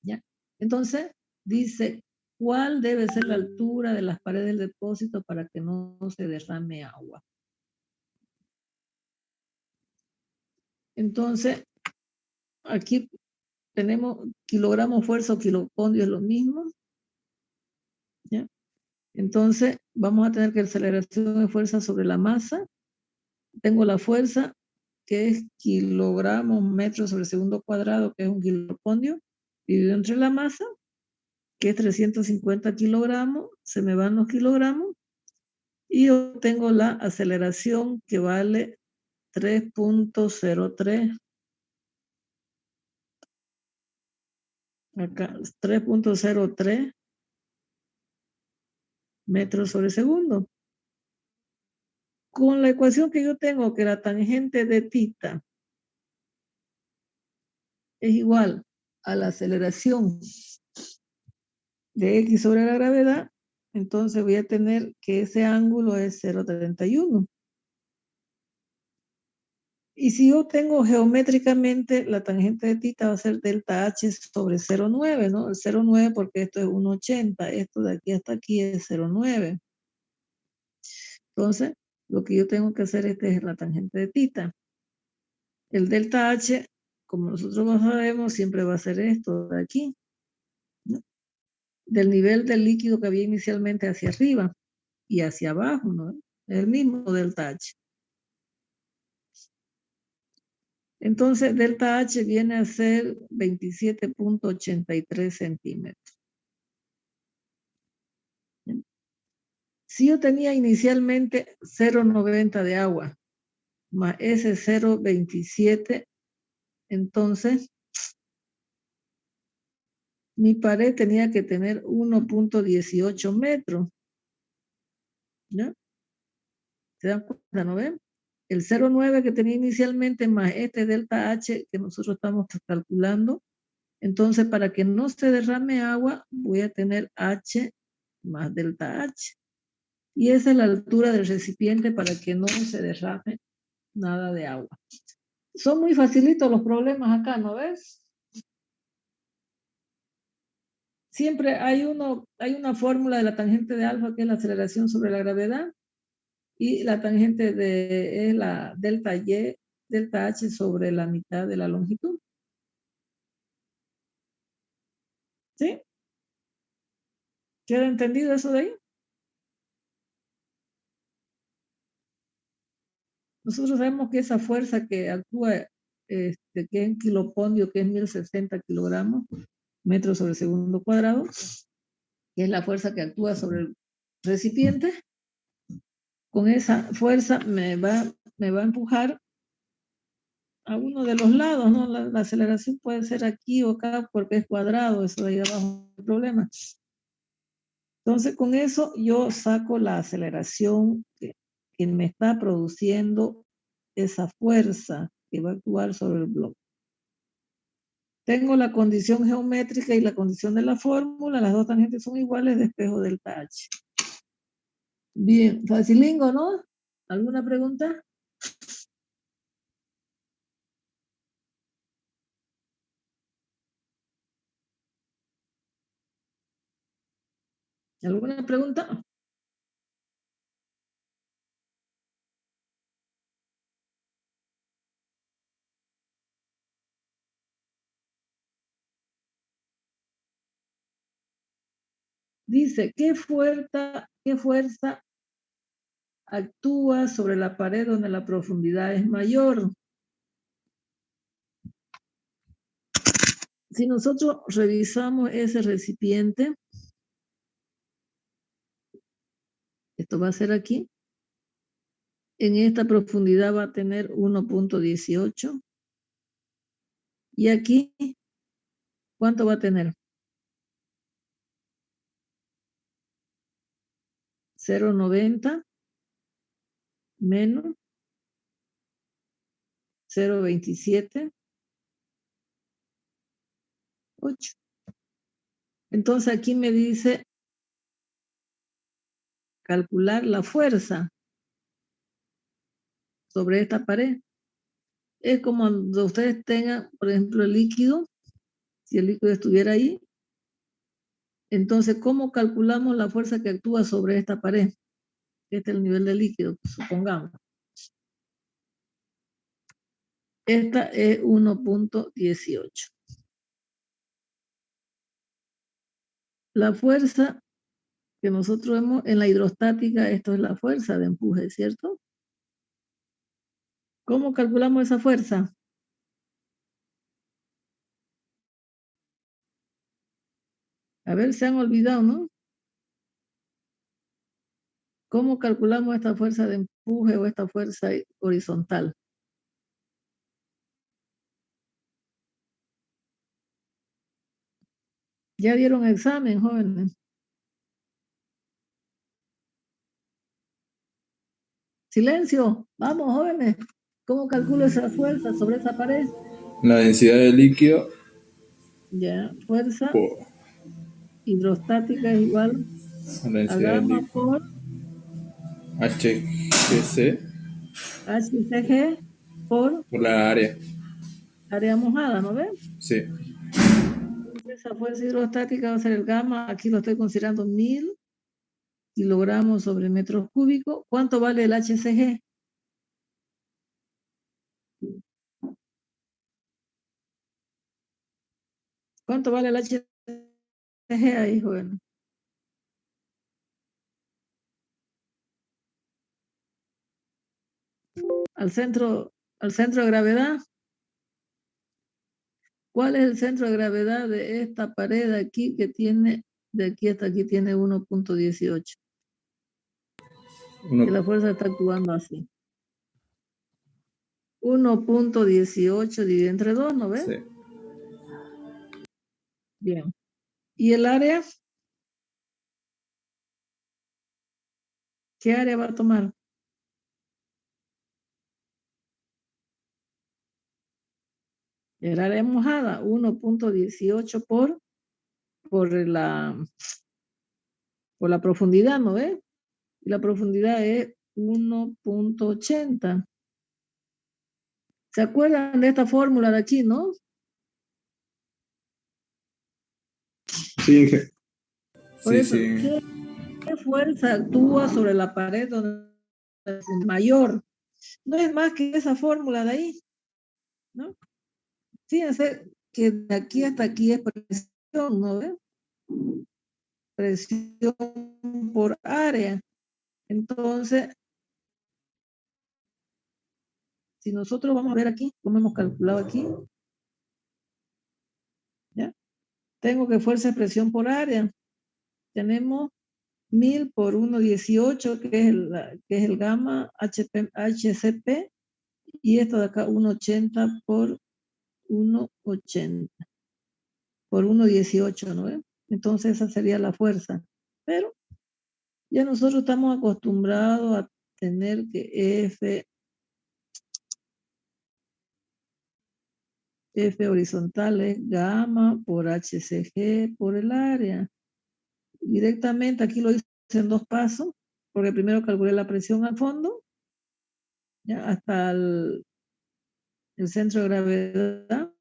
¿Ya? Entonces, dice, ¿cuál debe ser la altura de las paredes del depósito para que no se derrame agua? Entonces, aquí tenemos kilogramo fuerza o kilopondio es lo mismo. ¿Ya? Entonces, vamos a tener que aceleración de fuerza sobre la masa. Tengo la fuerza, que es kilogramos metros sobre segundo cuadrado, que es un kilopondio, dividido entre la masa, que es 350 kilogramos, se me van los kilogramos, y obtengo la aceleración que vale 3.03. Acá, 3.03 metros sobre segundo. Con la ecuación que yo tengo, que la tangente de tita es igual a la aceleración de X sobre la gravedad, entonces voy a tener que ese ángulo es 0.31. Y si yo tengo geométricamente, la tangente de tita va a ser delta H sobre 0.9, ¿no? El 0.9 porque esto es 1.80, esto de aquí hasta aquí es 0.9. Entonces, lo que yo tengo que hacer es la tangente de tita. El delta H, como nosotros lo sabemos, siempre va a ser esto de aquí, ¿no? Del nivel del líquido que había inicialmente hacia arriba y hacia abajo, ¿no? Es el mismo delta H. Entonces, delta H viene a ser 27.83 centímetros. Si yo tenía inicialmente 0.90 de agua, más ese 0.27, entonces mi pared tenía que tener 1.18 metros. ¿Ya? ¿Se dan cuenta, no ven? El 0.9 que tenía inicialmente más este delta H que nosotros estamos calculando. Entonces, para que no se derrame agua, voy a tener H más delta H. Y esa es la altura del recipiente para que no se derrame nada de agua. Son muy facilitos los problemas acá, ¿no ves? Siempre hay una fórmula de la tangente de alfa que es la aceleración sobre la gravedad y la tangente es la delta Y, delta H sobre la mitad de la longitud. ¿Sí? ¿Queda entendido eso de ahí? Nosotros sabemos que esa fuerza que actúa, que es en kilopondio, que es 1060 kilogramos, metros sobre segundo cuadrado, que es la fuerza que actúa sobre el recipiente, con esa fuerza me va a empujar a uno de los lados, ¿no? La aceleración puede ser aquí o acá porque es cuadrado, eso de ahí abajo no hay problema. Entonces, con eso yo saco la aceleración que me está produciendo esa fuerza que va a actuar sobre el bloque. Tengo la condición geométrica y la condición de la fórmula, las dos tangentes son iguales, despejo delta H. Bien, facilingo, ¿no? ¿Alguna pregunta? ¿Alguna pregunta? Dice, ¿qué fuerza actúa sobre la pared donde la profundidad es mayor? Si nosotros revisamos ese recipiente, esto va a ser aquí, en esta profundidad va a tener 1.18. Y aquí, ¿cuánto va a tener? 0.90 menos 0.27, 8. Entonces aquí me dice calcular la fuerza sobre esta pared. Es como cuando ustedes tengan, por ejemplo, el líquido, si el líquido estuviera ahí, entonces, ¿cómo calculamos la fuerza que actúa sobre esta pared? Este es el nivel de líquido, supongamos. Esta es 1.18. La fuerza que nosotros vemos en la hidrostática, esto es la fuerza de empuje, ¿cierto? ¿Cómo calculamos esa fuerza? A ver, se han olvidado, ¿no? ¿Cómo calculamos esta fuerza de empuje o esta fuerza horizontal? ¿Ya dieron examen, jóvenes? Silencio, vamos, jóvenes. ¿Cómo calculo esa fuerza sobre esa pared? La densidad del líquido Ya, fuerza por hidrostática es igual la a densidad del gamma líquido. por HGC HCG por por la área. área mojada, ¿no ven? Sí. Entonces, esa fuerza hidrostática va a ser el gamma, aquí lo estoy considerando 1000 kilogramos sobre metros cúbicos. ¿Cuánto vale el HCG? ¿Cuánto vale el HCG ahí, joven? Al centro de gravedad. ¿Cuál es el centro de gravedad de esta pared aquí que tiene, de aquí hasta aquí tiene 1.18? Que la fuerza está actuando así. 1.18 dividido entre 2, ¿no ves? Sí. Bien. ¿Y el área? ¿Qué área va a tomar? El área mojada, 1.18 por la profundidad, ¿no ves? Y la profundidad es 1.80. ¿Se acuerdan de esta fórmula de aquí, no? Sí, Por sí, eso, sí. ¿qué fuerza actúa sobre la pared donde es mayor? No es más que esa fórmula de ahí, ¿no? Fíjense que de aquí hasta aquí es presión, ¿no ves? Presión por área. Entonces, si nosotros vamos a ver aquí, cómo hemos calculado aquí, ¿ya? Tengo que fuerza de presión por área. Tenemos 1000 por 1,18, que es el gamma HCP, y esto de acá 1,80 por 1,80 por 1,18, ¿no ven? Entonces esa sería la fuerza. Pero ya nosotros estamos acostumbrados a tener que F horizontal es gamma por HCG por el área. Directamente aquí lo hice en 2 pasos, porque primero calculé la presión al fondo, ya, hasta el centro de gravedad,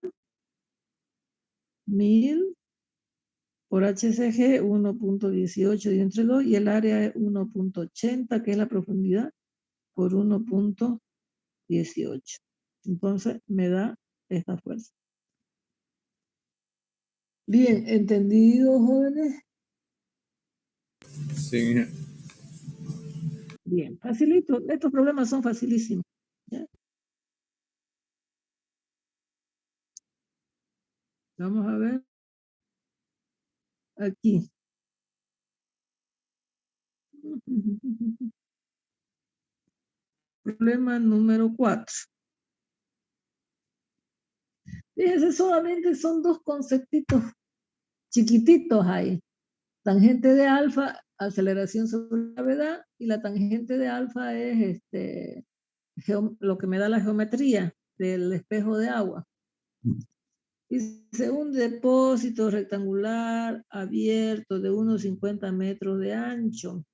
1000 por HCG 1,18 y entre 2, y el área es 1,80, que es la profundidad, por 1,18. Entonces me da esta fuerza. Bien, ¿entendido, jóvenes? Sí, hija. Bien, facilito. Estos problemas son facilísimos. ¿Ya? Vamos a ver. Aquí. Problema número 4. Fíjense, solamente son 2 conceptitos chiquititos ahí. Tangente de alfa, aceleración sobre gravedad, y la tangente de alfa es lo que me da la geometría del espejo de agua. Dice un depósito rectangular abierto de unos 50 metros de ancho,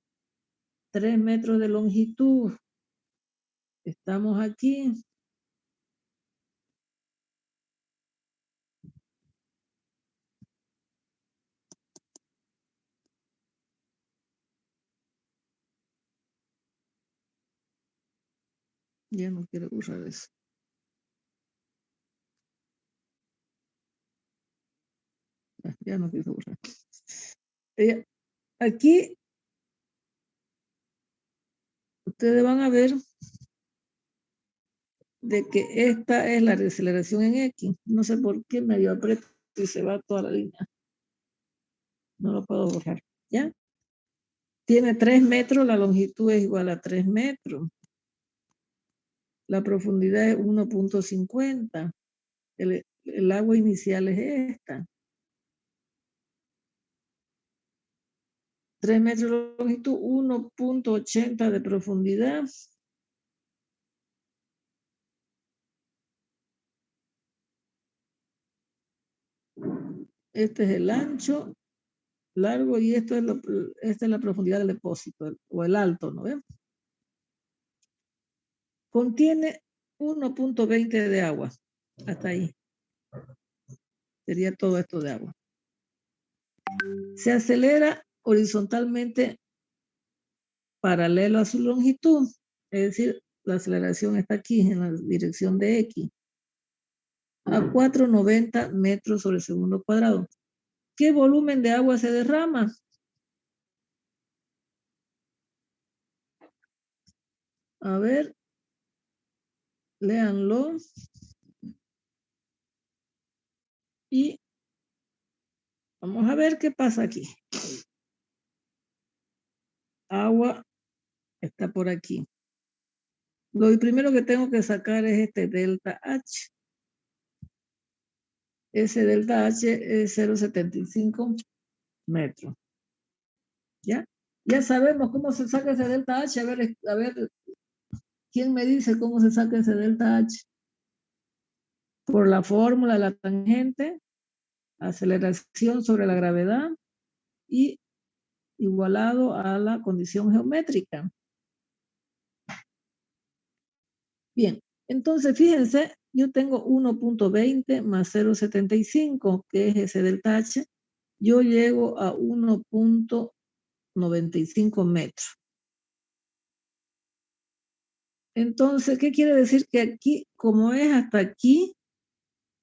3 metros de longitud. Estamos aquí. Ya no quiero usar eso. Ya no quiero usar. Aquí ustedes van a ver de que esta es la deceleración en X. No sé por qué medio aprieto y se va toda la línea. No lo puedo borrar. ¿Ya? Tiene 3 metros, la longitud es igual a 3 metros. La profundidad es 1,50. El agua inicial es esta. 3 metros de longitud, 1,80 de profundidad. Este es el ancho, largo, y esta es la profundidad del depósito, o el alto, ¿no ven? Contiene 1,20 de agua. Hasta ahí. Sería todo esto de agua. Se acelera horizontalmente paralelo a su longitud. Es decir, la aceleración está aquí en la dirección de X. A 4,90 metros sobre el segundo cuadrado. ¿Qué volumen de agua se derrama? A ver, léanlo. Y vamos a ver qué pasa aquí. Agua está por aquí. Lo primero que tengo que sacar es este delta H. Ese delta H es 0,75 metros. ¿Ya? Ya sabemos cómo se saca ese delta H. A ver, ¿quién me dice cómo se saca ese delta H? Por la fórmula de la tangente, aceleración sobre la gravedad y igualado a la condición geométrica. Bien, entonces fíjense, yo tengo 1,20 más 0,75, que es ese delta H. Yo llego a 1,95 metros. Entonces, ¿qué quiere decir? Que aquí, como es hasta aquí,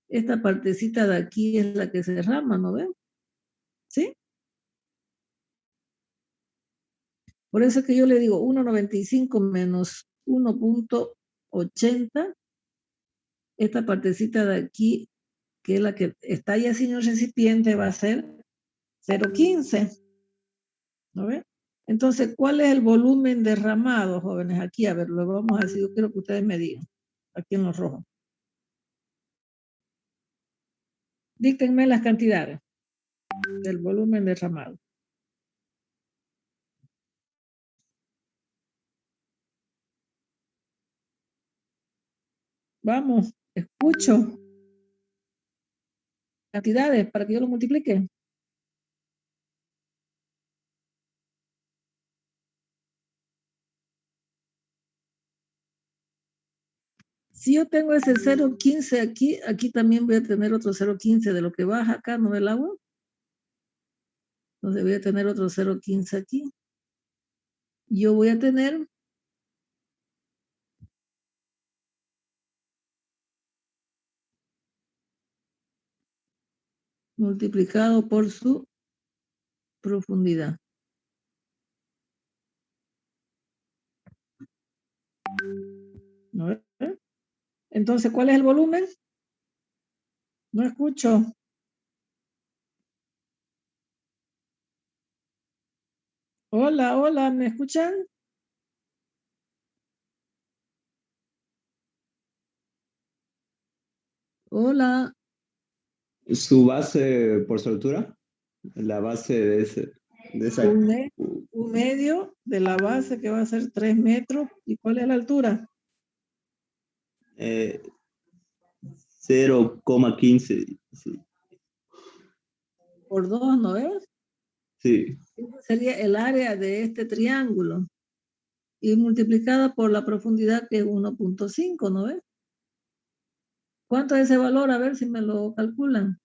esta partecita de aquí es la que se derrama, ¿no ven? ¿Sí? Por eso es que yo le digo 1,95 menos 1,80 esta partecita de aquí, que es la que está ya sin el recipiente, va a ser 0,15. ¿No ve? Entonces, ¿cuál es el volumen derramado, jóvenes? Aquí, a ver, lo vamos a decir, yo quiero que ustedes me digan, aquí en los rojos. Díctenme las cantidades del volumen derramado. Vamos, escucho. Cantidades para que yo lo multiplique. Si yo tengo ese 0,15 aquí, aquí también voy a tener otro 0,15 de lo que baja acá, ¿no ve el agua? Entonces voy a tener otro 0,15 aquí. Yo voy a tener multiplicado por su profundidad. ¿No ve? Entonces, ¿cuál es el volumen? No escucho. Hola, hola, ¿me escuchan? Hola. Su base por su altura, la base de esa. Un medio de la base que va a ser 3 metros. ¿Y cuál es la altura? 0,15. Sí. Por 2, ¿no es? Sí. Ese sería el área de este triángulo. Y multiplicada por la profundidad, que es 1,5, ¿no es? ¿Cuánto es ese valor? A ver si me lo calculan.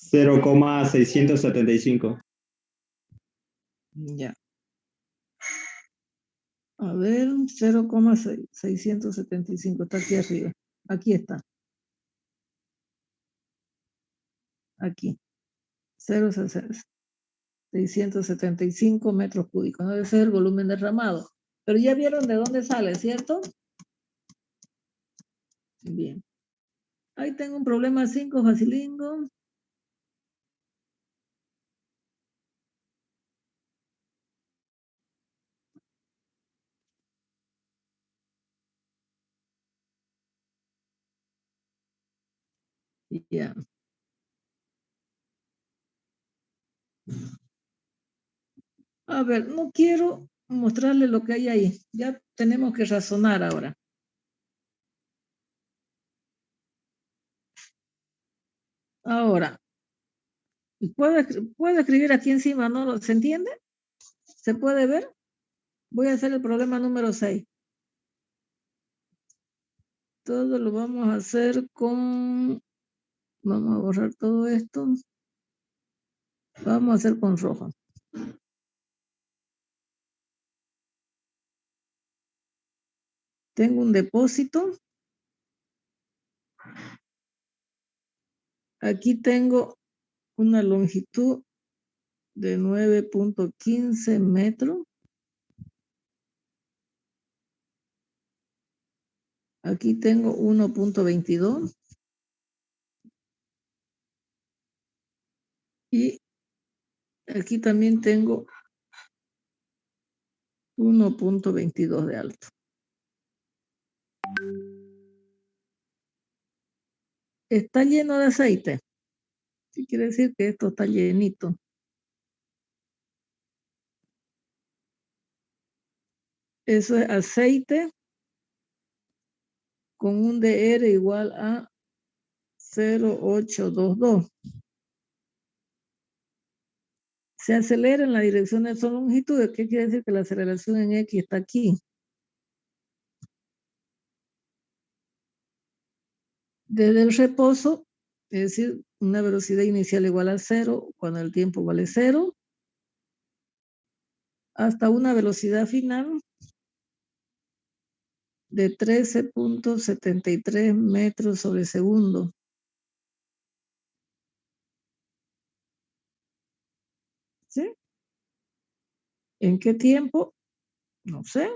$0,675. Ya. A ver, 0,675. Está aquí arriba. Aquí está. Aquí. 0,675 metros cúbicos. No debe ser el volumen derramado. Pero ya vieron de dónde sale, ¿cierto? Bien. Ahí tengo un problema 5, facilingo. Ya. A ver, no quiero mostrarle lo que hay ahí. Ya tenemos que razonar ahora. Ahora, ¿puedo escribir aquí encima? ¿No? ¿Se entiende? ¿Se puede ver? Voy a hacer el problema número 6. Todo lo vamos a hacer con... Vamos a borrar todo esto. Vamos a hacer con rojo. Tengo un depósito. Aquí tengo una longitud de 9,15 metros. Aquí tengo 1,22. Y aquí también tengo 1,22 de alto. Está lleno de aceite. Sí, quiere decir que esto está llenito. Eso es aceite con un DR igual a 0,822. Se acelera en la dirección de su longitud. ¿Qué quiere decir? Que la aceleración en X está aquí. Desde el reposo, es decir, una velocidad inicial igual a 0, cuando el tiempo vale 0, hasta una velocidad final de 13.73 metros sobre segundo. ¿Sí? ¿En qué tiempo? No sé.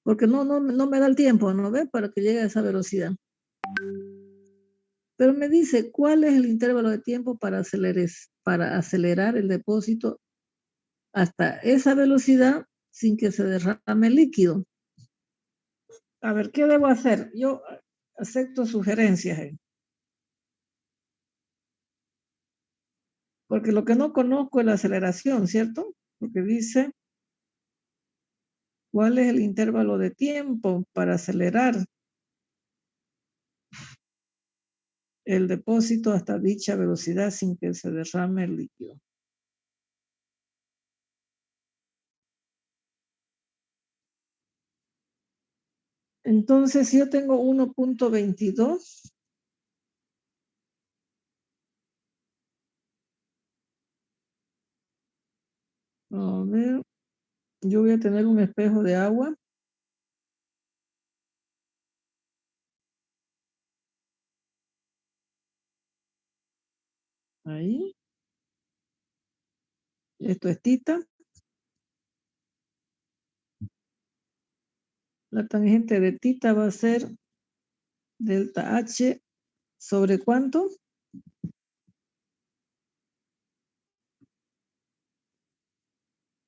Porque no me da el tiempo, ¿no ve? Para que llegue a esa velocidad. Pero me dice, ¿cuál es el intervalo de tiempo para acelerar el depósito hasta esa velocidad sin que se derrame el líquido? A ver, ¿qué debo hacer? Yo acepto sugerencias. Porque lo que no conozco es la aceleración, ¿cierto? Porque dice, ¿cuál es el intervalo de tiempo para acelerar el depósito hasta dicha velocidad sin que se derrame el líquido? Entonces, si yo tengo 1.22, a ver, yo voy a tener un espejo de agua. Ahí. Esto es tita. La tangente de tita va a ser delta H sobre ¿cuánto?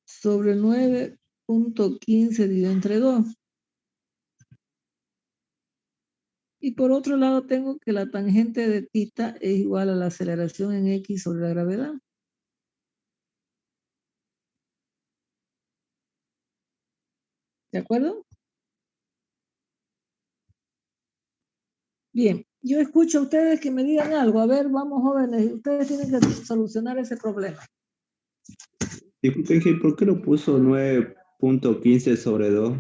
Sobre 9.15 dividido entre 2. Y por otro lado tengo que la tangente de tita es igual a la aceleración en X sobre la gravedad. ¿De acuerdo? Bien, yo escucho a ustedes que me digan algo. A ver, vamos jóvenes, ustedes tienen que solucionar ese problema. Disculpen, ¿por qué lo puso 9.15 sobre 2?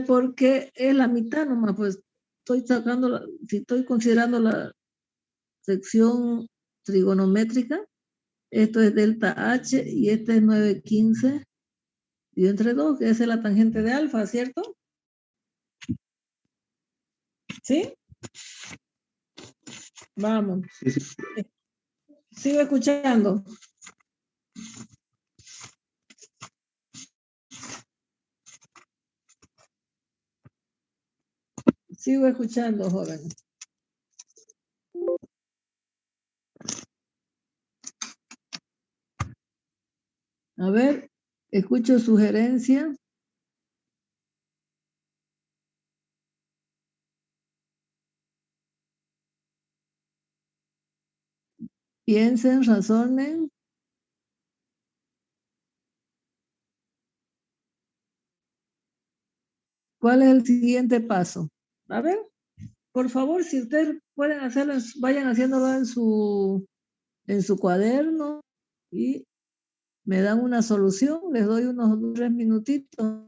Porque es la mitad nomás, pues estoy sacando, si estoy considerando la sección trigonométrica, esto es delta H y este es 9.15 y entre 2, que esa es la tangente de alfa, ¿cierto? ¿Sí? Vamos. Sí, sí. Sigo escuchando. Sigo escuchando, joven. A ver, escucho sugerencia. Piensen, razonen. ¿Cuál es el siguiente paso? A ver, por favor, si ustedes pueden hacerlo, vayan haciéndolo en su cuaderno y me dan una solución. Les doy unos 3 minutitos.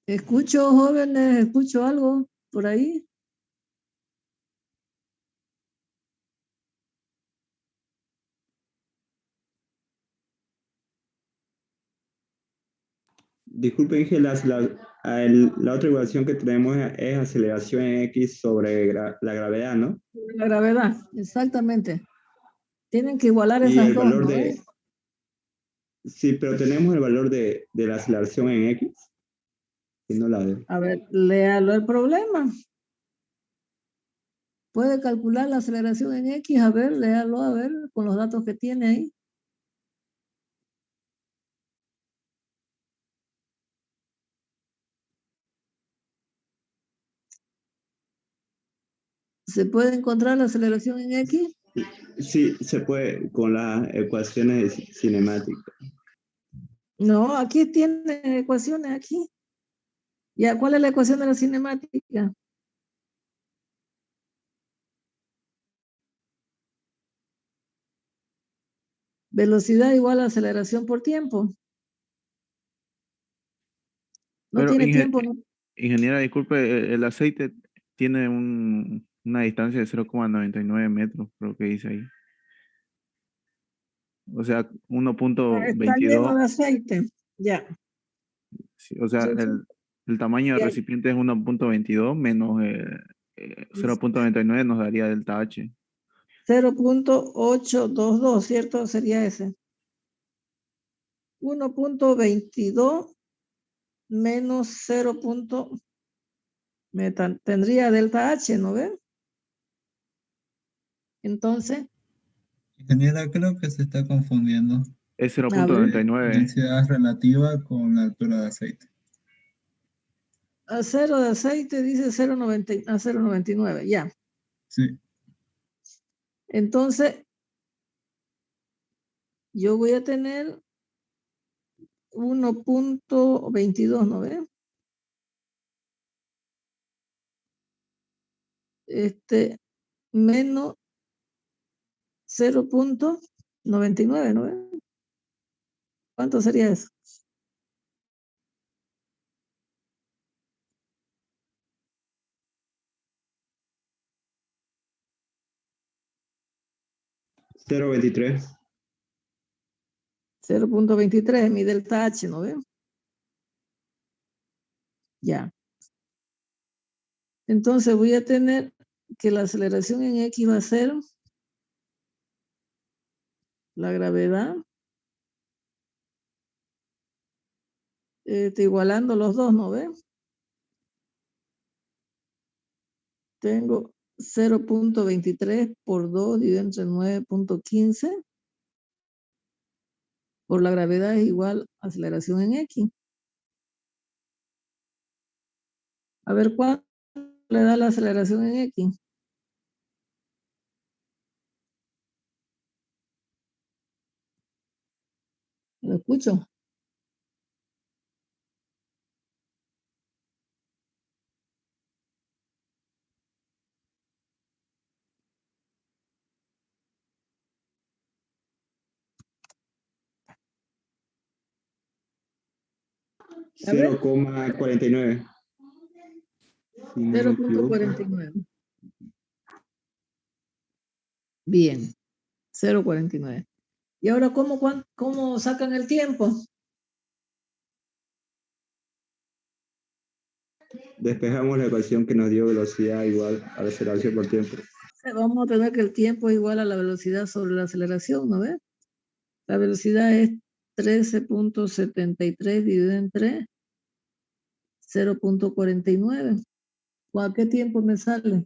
Escucho, jóvenes, escucho algo por ahí. Disculpen, que la otra ecuación que tenemos es aceleración en X sobre la gravedad, ¿no? La gravedad, exactamente. Tienen que igualar Y esas el dos, valor ¿no? de... Sí, pero tenemos el valor de la aceleración en X. Y no la de... A ver, léalo el problema. Puede calcular la aceleración en X, a ver, léalo, a ver, con los datos que tiene ahí. ¿Se puede encontrar la aceleración en X? Sí, se puede con las ecuaciones cinemáticas. No, aquí tiene ecuaciones, aquí. Ya, ¿cuál es la ecuación de la cinemática? Velocidad igual a aceleración por tiempo. No Pero, tiene tiempo, ¿no? ingeniera, disculpe, el aceite tiene una distancia de 0,99 metros, creo que dice ahí. O sea, Está lleno 1,22. de aceite. Ya. Sí, o sea, Entonces, el tamaño del ya, recipiente es 1,22 menos 0,99 nos daría delta H. 0.822, ¿cierto? Sería ese. 1.22 menos 0. Tendría delta H, ¿no ve? Entonces, Ingeniera, creo que se está confundiendo. Es a ver, 0,99. Densidad relativa con la altura de aceite. a 0 de aceite dice 0.90 a 0.99, ya. Sí, Entonces, yo voy a tener 1.22, ¿no ve? Menos 0.99, ¿no ve? ¿Cuánto sería eso? $0.23. 0.23, mi delta H, ¿no ve? Ya. Entonces voy a tener que la aceleración en X va a ser la gravedad, igualando los dos, ¿no ve? Tengo 0.23 por 2 dividido entre 9.15 por la gravedad es igual a aceleración en X. A ver, ¿cuánto le da la aceleración en X? ¿Lo escucho? A ver, 0,49. Si no me equivoco. 0.49. Bien, 0.49. ¿Y ahora cómo sacan el tiempo? Despejamos la ecuación que nos dio velocidad igual a la aceleración por tiempo. Vamos a tener que el tiempo es igual a la velocidad sobre la aceleración, ¿no ves? La velocidad es 13.73 dividido entre 0.49. ¿A qué tiempo me sale?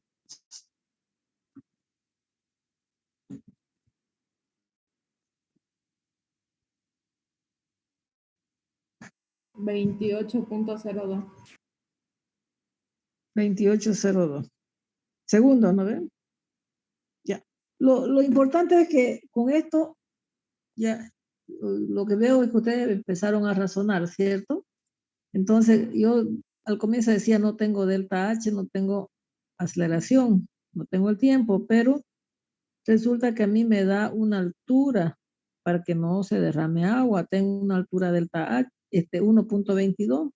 $28.02. 28.02. Segundos, ¿no ven? Ya. Lo importante es que con esto, ya, lo que veo es que ustedes empezaron a razonar, ¿cierto? Entonces, yo al comienzo decía, no tengo delta H, no tengo aceleración, no tengo el tiempo, pero resulta que a mí me da una altura para que no se derrame agua. Tengo una altura delta H, 1.22.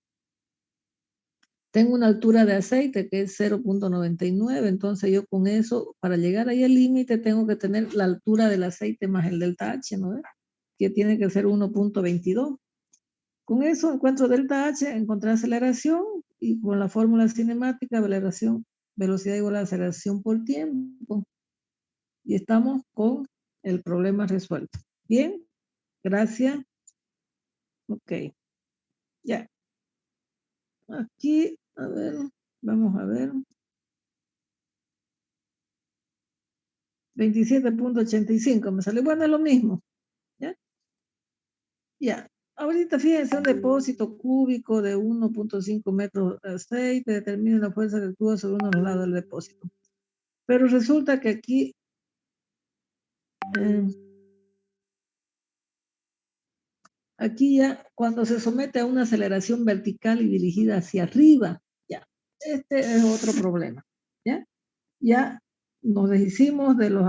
Tengo una altura de aceite que es 0.99. Entonces yo con eso, para llegar ahí al límite, tengo que tener la altura del aceite más el delta H, ¿no? Que tiene que ser 1.22. Con eso encuentro delta H, encontré aceleración y con la fórmula cinemática, velocidad igual a aceleración por tiempo. Y estamos con el problema resuelto. Bien, gracias. Ok, ya. Aquí, a ver, vamos a ver. 27.85, me salió bueno, es lo mismo. ¿Ya? Ya. Ahorita fíjense, un depósito cúbico de 1.5 metros de aceite determina la fuerza que actúa sobre uno de los lados del depósito. Pero resulta que aquí Aquí ya, cuando se somete a una aceleración vertical y dirigida hacia arriba, ya, este es otro problema, ¿ya? Ya nos deshicimos de los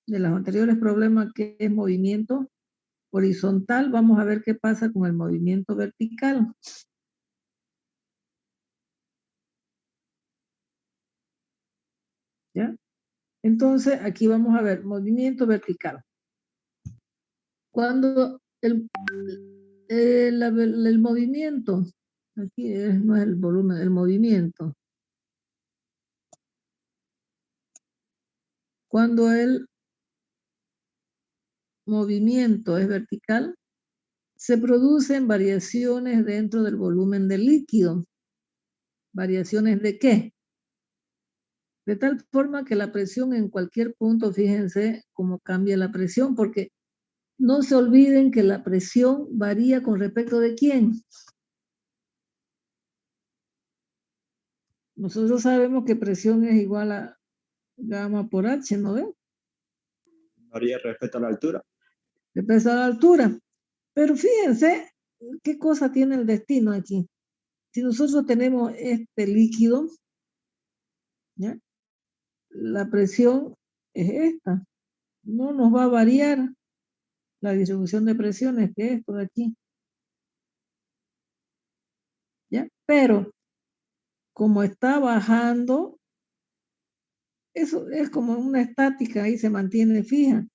anteriores problemas que es movimiento horizontal. Vamos a ver qué pasa con el movimiento vertical. ¿Ya? Entonces, aquí vamos a ver movimiento vertical. Cuando el movimiento, aquí no es el volumen, el movimiento. Cuando el movimiento es vertical, se producen variaciones dentro del volumen del líquido. ¿Variaciones de qué? De tal forma que la presión en cualquier punto, fíjense cómo cambia la presión, porque no se olviden que la presión varía con respecto de quién. Nosotros sabemos que presión es igual a gamma por H, ¿no ven? Varía respecto a la altura. Respecto a la altura. Pero fíjense qué cosa tiene el destino aquí. Si nosotros tenemos este líquido, ¿ya? La presión es esta. No nos va a variar la distribución de presiones, que es esto de aquí. ¿Ya? Pero como está bajando, eso es como una estática, ahí se mantiene fija.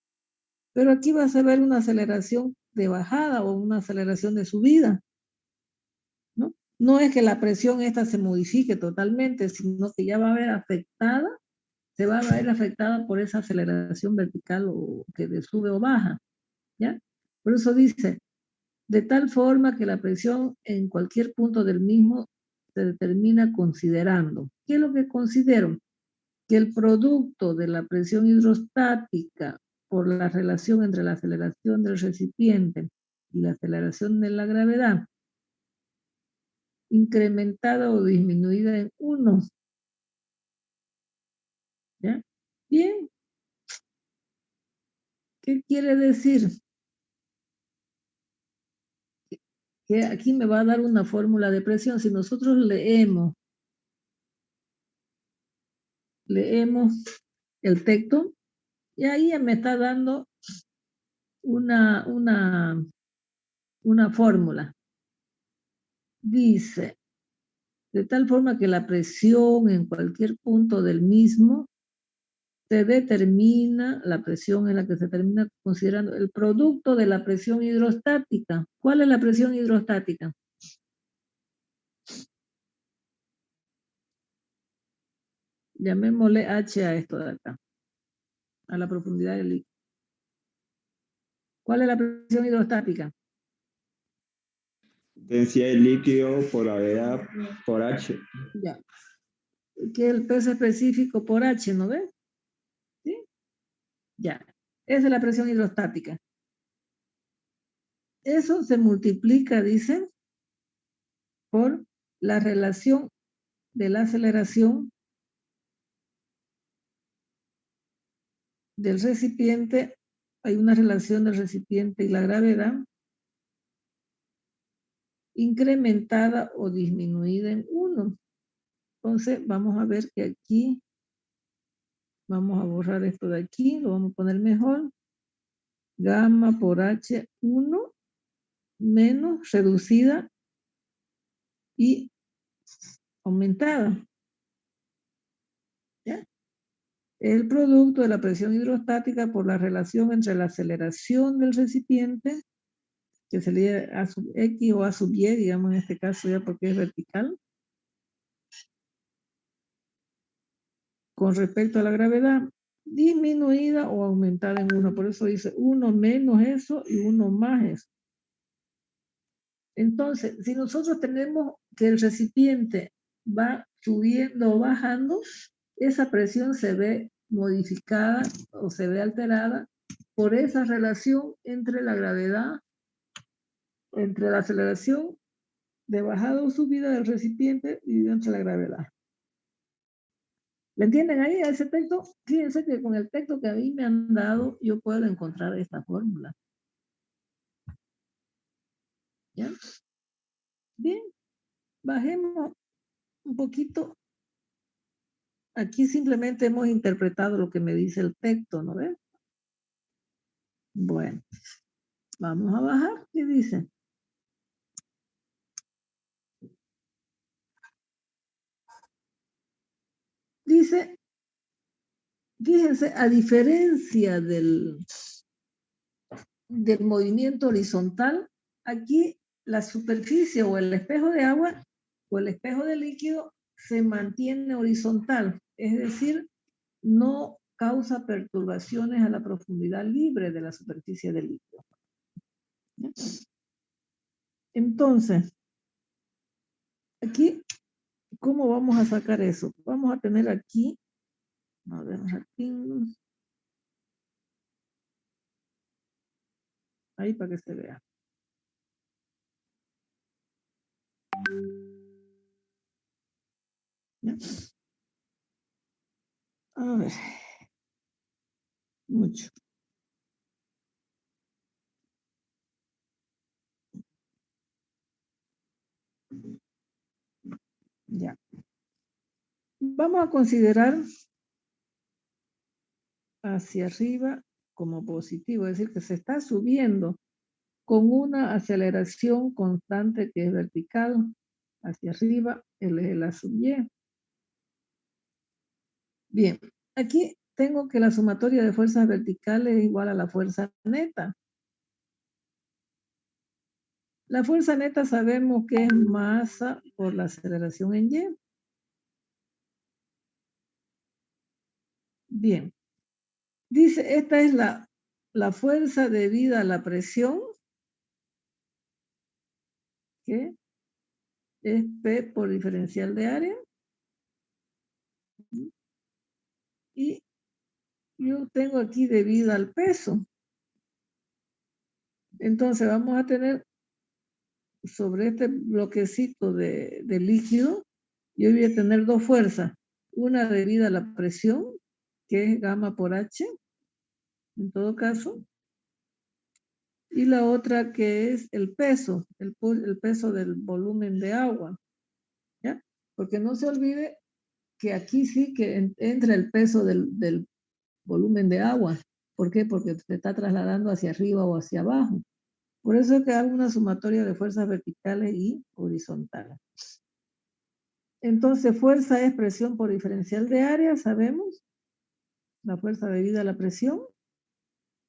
Pero aquí vas a ver una aceleración de bajada o una aceleración de subida, ¿no? No es que la presión esta se modifique totalmente, sino que ya va a ver afectada, se va a ver afectada por esa aceleración vertical o que de sube o baja, ¿ya? Por eso dice, de tal forma que la presión en cualquier punto del mismo se determina considerando. ¿Qué es lo que considero? Que el producto de la presión hidrostática por la relación entre la aceleración del recipiente y la aceleración de la gravedad, incrementada o disminuida en 1. ¿Ya? Bien. ¿Qué quiere decir? Que aquí me va a dar una fórmula de presión. Si nosotros leemos el texto, y ahí me está dando una fórmula. Dice, de tal forma que la presión en cualquier punto del mismo se determina, la presión en la que se termina considerando el producto de la presión hidrostática. ¿Cuál es la presión hidrostática? Llamémosle H a esto de acá, a la profundidad del líquido. ¿Cuál es la presión hidrostática? Densidad del líquido por gravedad por H. Ya. Que es el peso específico por H, ¿no ves? ¿Sí? Ya. Esa es la presión hidrostática. Eso se multiplica, dice, por la relación de la aceleración del recipiente. Hay una relación del recipiente y la gravedad incrementada o disminuida en 1. Entonces, vamos a ver que aquí, vamos a borrar esto de aquí, lo vamos a poner mejor. Gamma por H1 menos reducida y aumentada. ¿Ya? El producto de la presión hidrostática por la relación entre la aceleración del recipiente, que sería A sub X o A sub Y, digamos en este caso ya porque es vertical, con respecto a la gravedad, disminuida o aumentada en 1. Por eso dice 1 menos eso y 1 más eso. Entonces, si nosotros tenemos que el recipiente va subiendo o bajando, esa presión se ve modificada o se ve alterada por esa relación entre la gravedad, entre la aceleración de bajada o subida del recipiente y entre la gravedad. ¿Me entienden ahí ese texto? Fíjense que con el texto que a mí me han dado, yo puedo encontrar esta fórmula. ¿Ya? Bien, bajemos un poquito. Aquí simplemente hemos interpretado lo que me dice el texto, ¿no ves? Bueno, vamos a bajar. ¿Qué dice? Dice, fíjense, a diferencia del movimiento horizontal, aquí la superficie o el espejo de agua o el espejo de líquido se mantiene horizontal, es decir, no causa perturbaciones a la profundidad libre de la superficie del líquido. Entonces, aquí, ¿cómo vamos a sacar eso? Vamos a tener aquí, a ver, aquí, ahí para que se vea. ¿Ya? A ver, mucho. Ya. Vamos a considerar hacia arriba como positivo, es decir, que se está subiendo con una aceleración constante que es vertical hacia arriba, la sub y. Bien, aquí tengo que la sumatoria de fuerzas verticales es igual a la fuerza neta. La fuerza neta sabemos que es masa por la aceleración en y. Bien, dice, esta es la fuerza debida a la presión, que es P por diferencial de área. Y yo tengo aquí debido al peso. Entonces vamos a tener sobre este bloquecito de líquido, yo voy a tener dos fuerzas. Una debida a la presión, que es gamma por H, en todo caso. Y la otra que es el peso, el peso del volumen de agua. ¿Ya? Porque no se olvide que aquí sí que entra el peso del volumen de agua. ¿Por qué? Porque se está trasladando hacia arriba o hacia abajo. Por eso es que hago una sumatoria de fuerzas verticales y horizontales. Entonces, fuerza es presión por diferencial de área, sabemos. La fuerza debida a la presión.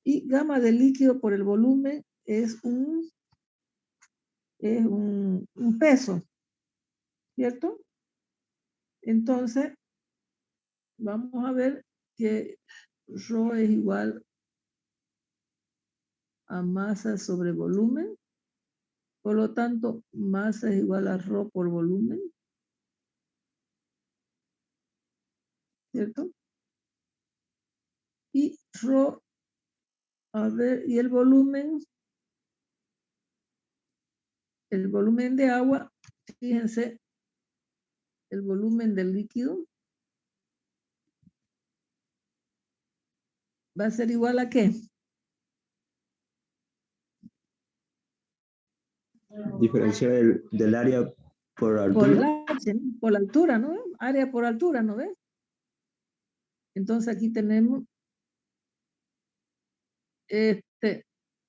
Y gamma del líquido por el volumen es un peso, ¿cierto? Entonces, vamos a ver que ρ es igual a masa sobre volumen. Por lo tanto, masa es igual a ρ por volumen. ¿Cierto? Y ρ, a ver, y el volumen de agua, fíjense, el volumen del líquido va a ser igual a ¿qué? Diferencial del área por Por el altura. H, ¿no? Por la altura, ¿no? Área por altura, ¿no ves? Entonces aquí tenemos,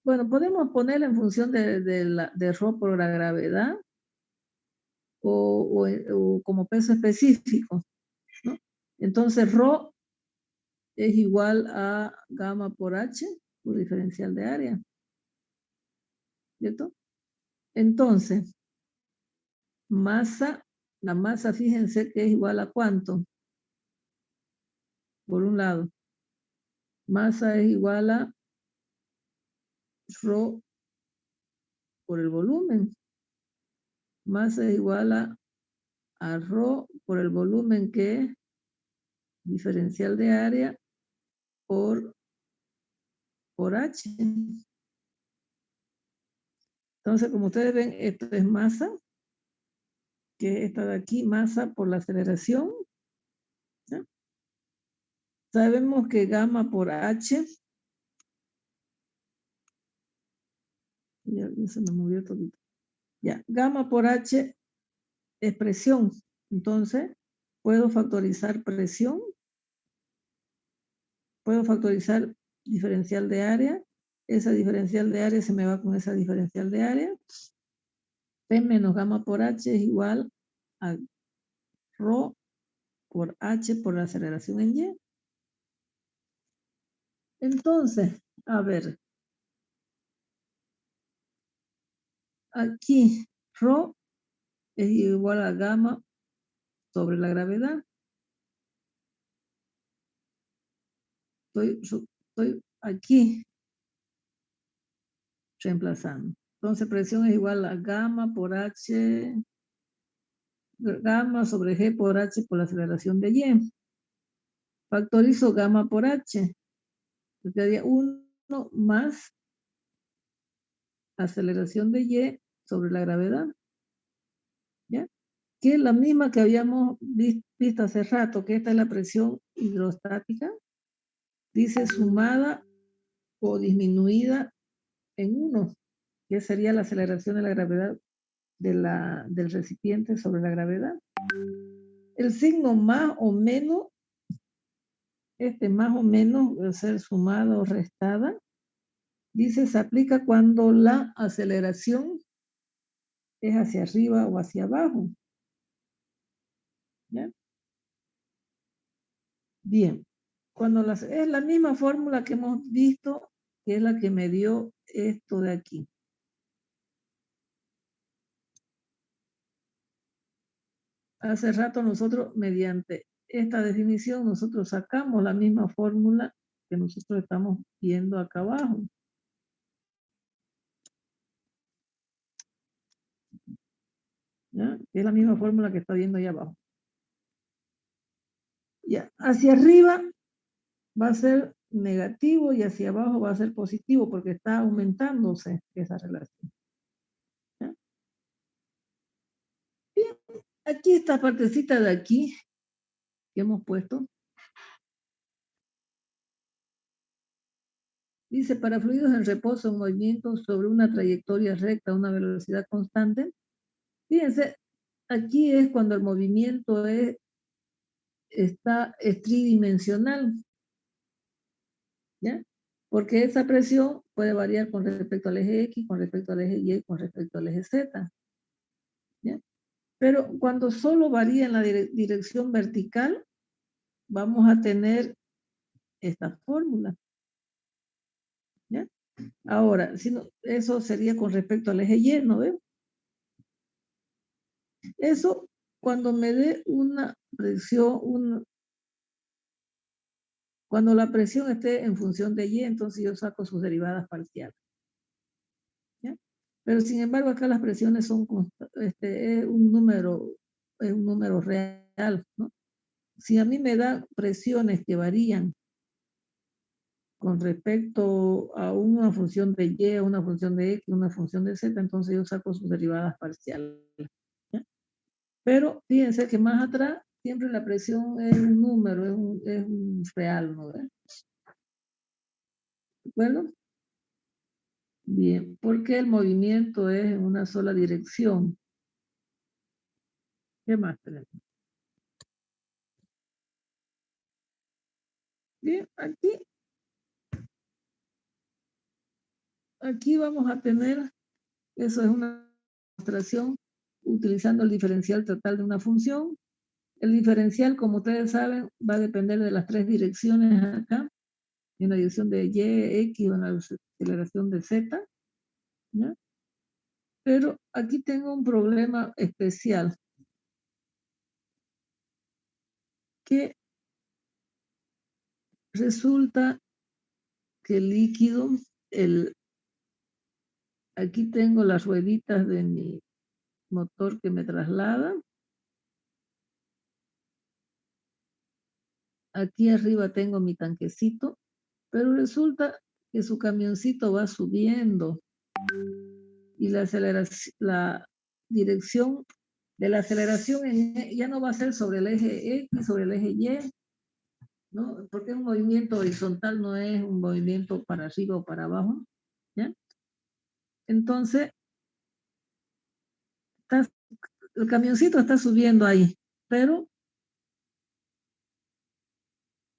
bueno, podemos ponerla en función de ρ por la gravedad o como peso específico, ¿no? Entonces ρ es igual a gamma por H, por diferencial de área, ¿cierto? Entonces, masa, la masa, fíjense que es igual a ¿cuánto? Por un lado, masa es igual a ρ por el volumen. Masa es igual a ρ por el volumen, que es diferencial de área por H. Entonces, como ustedes ven, esto es masa, que esta de aquí, masa por la aceleración. ¿Ya? Sabemos que gamma por H, ya se me movió todito. Ya, gamma por H es presión. Entonces, puedo factorizar presión. Puedo factorizar diferencial de área. Esa diferencial de área se me va con esa diferencial de área. P menos gamma por H es igual a ρ por H por la aceleración en Y. Entonces, a ver. Aquí, ρ es igual a gamma sobre la gravedad. Estoy aquí reemplazando. Entonces, presión es igual a gamma por H, gamma sobre G por H por la aceleración de Y. Factorizo gamma por H. Quedaría 1 más aceleración de Y sobre la gravedad. ¿Ya? Que es la misma que habíamos visto hace rato, que esta es la presión hidrostática. Dice sumada o disminuida en 1, que sería la aceleración de la gravedad del recipiente sobre la gravedad. El signo más o menos, más o menos va a ser sumada o restada, dice se aplica cuando la aceleración es hacia arriba o hacia abajo. ¿Ya? Bien, es la misma fórmula que hemos visto, que es la que me dio esto de aquí. Hace rato nosotros, mediante esta definición, nosotros sacamos la misma fórmula que nosotros estamos viendo acá abajo. ¿Ya? Es la misma fórmula que está viendo ahí abajo. Ya, hacia arriba va a ser negativo y hacia abajo va a ser positivo porque está aumentándose esa relación. ¿Ya? Bien, aquí esta partecita de aquí que hemos puesto. Dice, para fluidos en reposo en movimiento sobre una trayectoria recta a una velocidad constante. Fíjense, aquí es cuando el movimiento es tridimensional. ¿Ya? Porque esa presión puede variar con respecto al eje X, con respecto al eje Y, con respecto al eje Z. ¿Ya? Pero cuando solo varía en la dirección vertical, vamos a tener esta fórmula. ¿Ya? Ahora, si no, eso sería con respecto al eje Y, ¿no ven? Eso, cuando me dé una presión, cuando la presión esté en función de Y, entonces yo saco sus derivadas parciales. ¿Ya? Pero sin embargo, acá las presiones son es un número real, ¿no? Si a mí me da presiones que varían con respecto a una función de Y, a una función de X, una función de Z, entonces yo saco sus derivadas parciales. ¿Ya? Pero fíjense que más atrás siempre la presión es un número, es un real, ¿no? ¿De acuerdo? Bien, porque el movimiento es en una sola dirección. ¿Qué más tenemos? Bien, aquí vamos a tener, eso es una demostración utilizando el diferencial total de una función. El diferencial, como ustedes saben, va a depender de las tres direcciones acá, en la dirección de Y, X o en la aceleración de Z. ¿Ya? Pero aquí tengo un problema especial, que resulta que el líquido, aquí tengo las rueditas de mi motor que me traslada. Aquí arriba tengo mi tanquecito, pero resulta que su camioncito va subiendo y la dirección de la aceleración ya no va a ser sobre el eje X, sobre el eje Y, ¿no? Porque es un movimiento horizontal, no es un movimiento para arriba o para abajo, ¿ya? Entonces, el camioncito está subiendo ahí, pero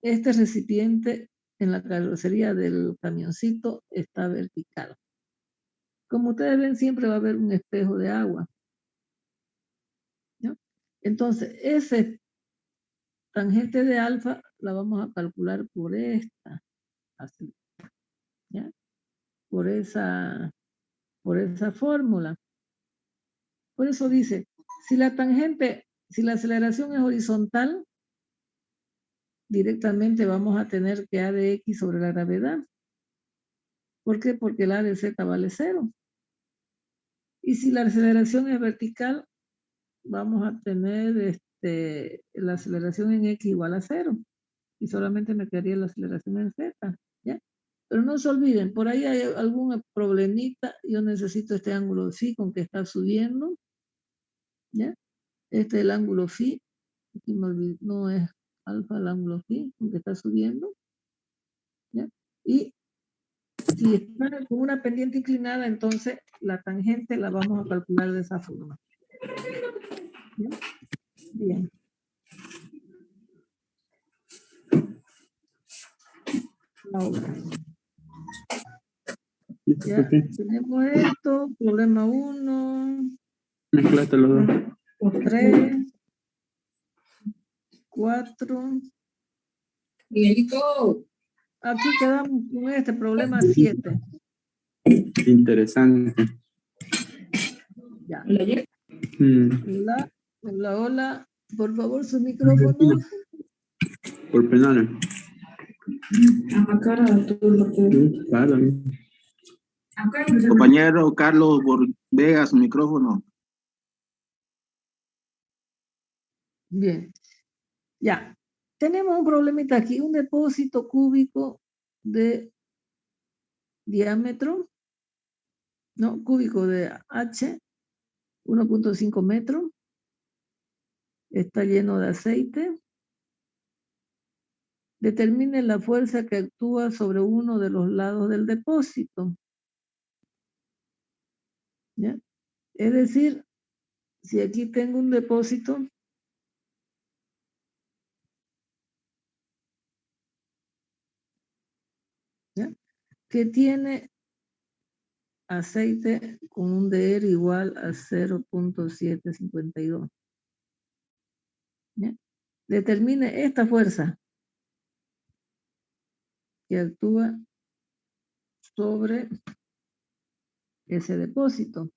este recipiente en la carrocería del camioncito está vertical. Como ustedes ven, siempre va a haber un espejo de agua, ¿no? Entonces, ese tangente de alfa la vamos a calcular por esta, así, ¿ya? Por esa fórmula. Por eso dice, si la aceleración es horizontal, directamente vamos a tener que A de X sobre la gravedad. ¿Por qué? Porque el A de Z vale 0. Y si la aceleración es vertical, vamos a tener la aceleración en X igual a 0. Y solamente me quedaría la aceleración en Z, ¿ya? Pero no se olviden, por ahí hay algún problemita. Yo necesito este ángulo phi con que está subiendo, ¿ya? Este es el ángulo phi. Aquí me olvidé, no es alfa el ángulo phi con que está subiendo, ¿ya? Y si está con una pendiente inclinada, entonces la tangente la vamos a calcular de esa forma. ¿Ya? Bien. Ahora. Ya tenemos esto, problema 1. Mezclaste los dos. 3, 4. Miguelito. Aquí quedamos con este problema 7. Interesante. Ya. Hola. Por favor, su micrófono. Por penales. Claro. Compañero Carlos Vega, su micrófono. Bien. Ya. Tenemos un problemita aquí, un depósito cúbico de diámetro, no, cúbico de H, 1.5 metros. Está lleno de aceite. Determine la fuerza que actúa sobre uno de los lados del depósito. ¿Ya? Es decir, si aquí tengo un depósito, ¿ya?, que tiene aceite con un DR igual a 0.752. ¿Ya? Determine esta fuerza que actúa sobre ese depósito.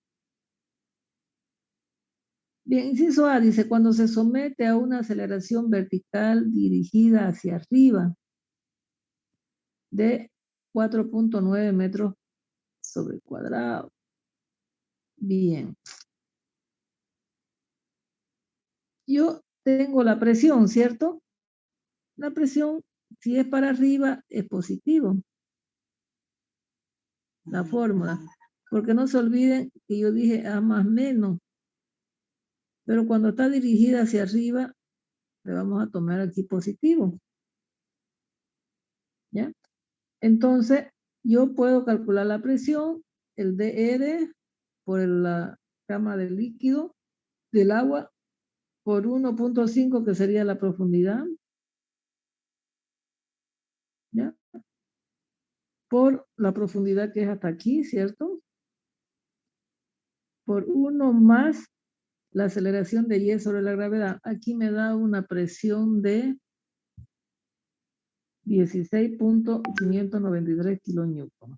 Bien, inciso A dice, cuando se somete a una aceleración vertical dirigida hacia arriba de 4.9 metros sobre el cuadrado. Bien. Yo tengo la presión, ¿cierto? La presión, si es para arriba, es positivo. La fórmula. Porque no se olviden que yo dije A más menos. Pero cuando está dirigida hacia arriba, le vamos a tomar aquí positivo. ¿Ya? Entonces, yo puedo calcular la presión, el DR, por la cama del líquido, del agua, por 1.5, que sería la profundidad. ¿Ya? Por la profundidad que es hasta aquí, ¿cierto? Por 1 más la aceleración de Y sobre la gravedad. Aquí me da una presión de 16.593 kilonewton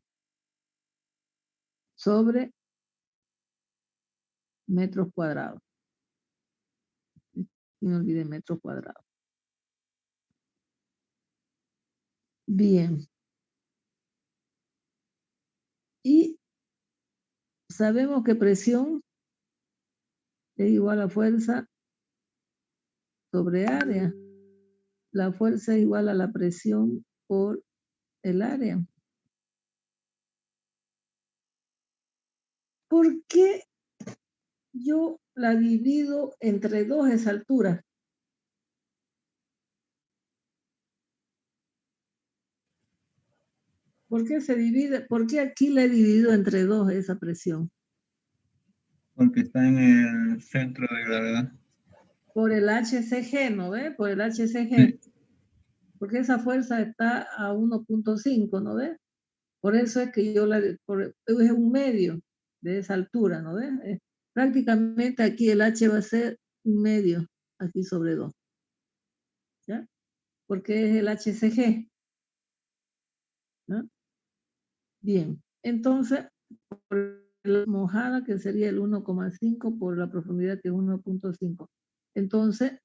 sobre metros cuadrados. No olviden metros cuadrados. Bien. Y sabemos que presión es igual a fuerza sobre área. La fuerza es igual a la presión por el área. ¿Por qué yo la divido entre 2 esa altura? ¿Por qué se divide? ¿Por qué aquí la he dividido entre 2 esa presión? Porque está en el centro de gravedad. Por el HCG, ¿no ve? Por el HCG. Sí. Porque esa fuerza está a 1.5, ¿no ve? Por eso es que yo es un medio de esa altura, ¿no ve? Prácticamente aquí el H va a ser un medio, aquí sobre 2. ¿Ya? Porque es el HCG. ¿No? Bien, entonces, por la mojada, que sería el 1,5 por la profundidad que es 1.5. Entonces,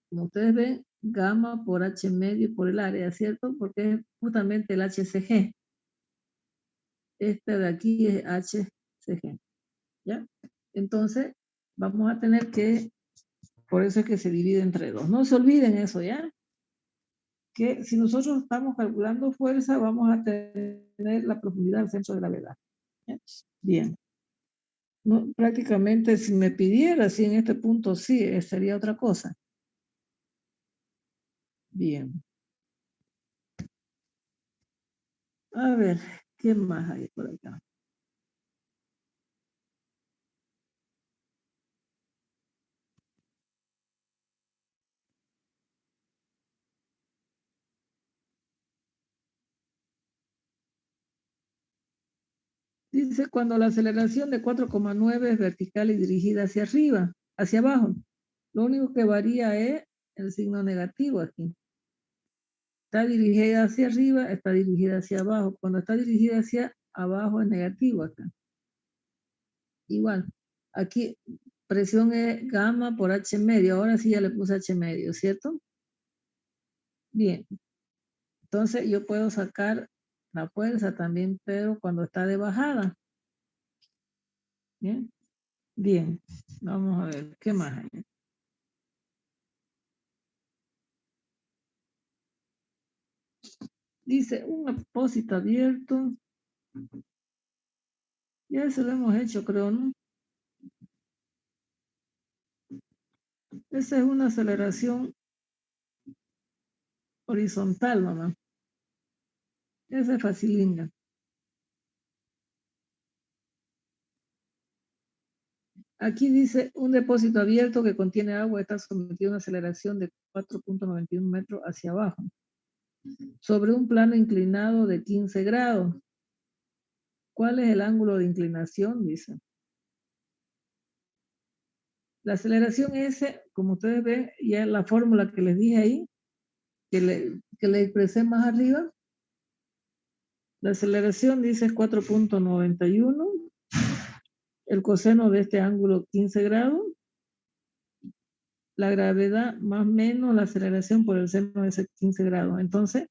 como ustedes ven, gamma por H medio por el área, ¿cierto? Porque es justamente el HCG. Este de aquí es HCG, ¿ya? Entonces, vamos a tener que, por eso es que se divide entre 2. No se olviden eso, ¿ya? Que si nosotros estamos calculando fuerza, vamos a tener la profundidad del centro de gravedad. ¿Ya? Bien. No, prácticamente si me pidiera, si en este punto sí, sería otra cosa. Bien. A ver, ¿qué más hay por acá? Dice, cuando la aceleración de 4,9 es vertical y dirigida hacia arriba, hacia abajo. Lo único que varía es el signo negativo aquí. Está dirigida hacia arriba, está dirigida hacia abajo. Cuando está dirigida hacia abajo es negativo acá. Igual, aquí presión es gamma por H medio. Ahora sí ya le puse H medio, ¿cierto? Bien. Entonces yo puedo sacar la fuerza también, pero cuando está de bajada. Bien. Bien. Vamos a ver, ¿qué más hay? Dice, un apósito abierto. Ya eso lo hemos hecho, creo, ¿no? Esa es una aceleración horizontal, mamá. Esa es facilinga. Aquí dice, un depósito abierto que contiene agua está sometido a una aceleración de 4.91 metros hacia abajo, sobre un plano inclinado de 15 grados. ¿Cuál es el ángulo de inclinación? Dice. La aceleración S, como ustedes ven, ya es la fórmula que les dije ahí, que le expresé más arriba. La aceleración dice 4.91. El coseno de este ángulo 15 grados. La gravedad más menos la aceleración por el seno de ese 15 grados. Entonces,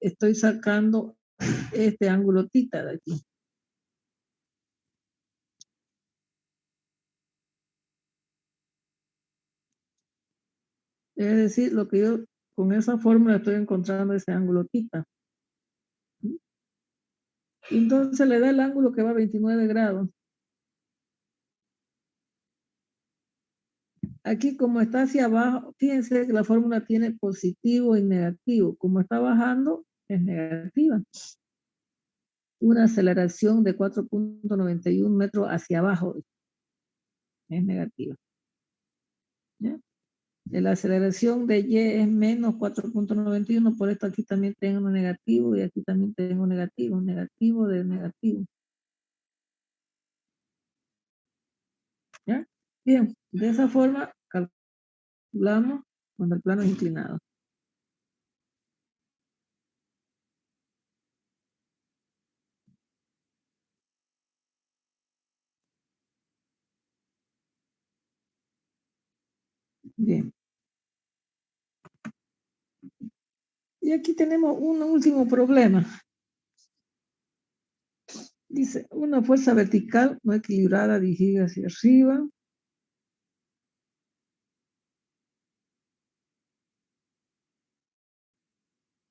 estoy sacando este ángulo tita de aquí. Es decir, lo que yo con esa fórmula estoy encontrando ese ángulo tita. Entonces le da el ángulo que va a 29 grados. Aquí como está hacia abajo, fíjense que la fórmula tiene positivo y negativo. Como está bajando, es negativa. Una aceleración de 4.91 metros hacia abajo es negativa. ¿Ya? La aceleración de Y es menos 4.91, por esto aquí también tengo un negativo y aquí también tengo un negativo de negativo. ¿Ya? Bien, de esa forma calculamos cuando el plano es inclinado. Bien. Y aquí tenemos un último problema. Dice, una fuerza vertical no equilibrada dirigida hacia arriba.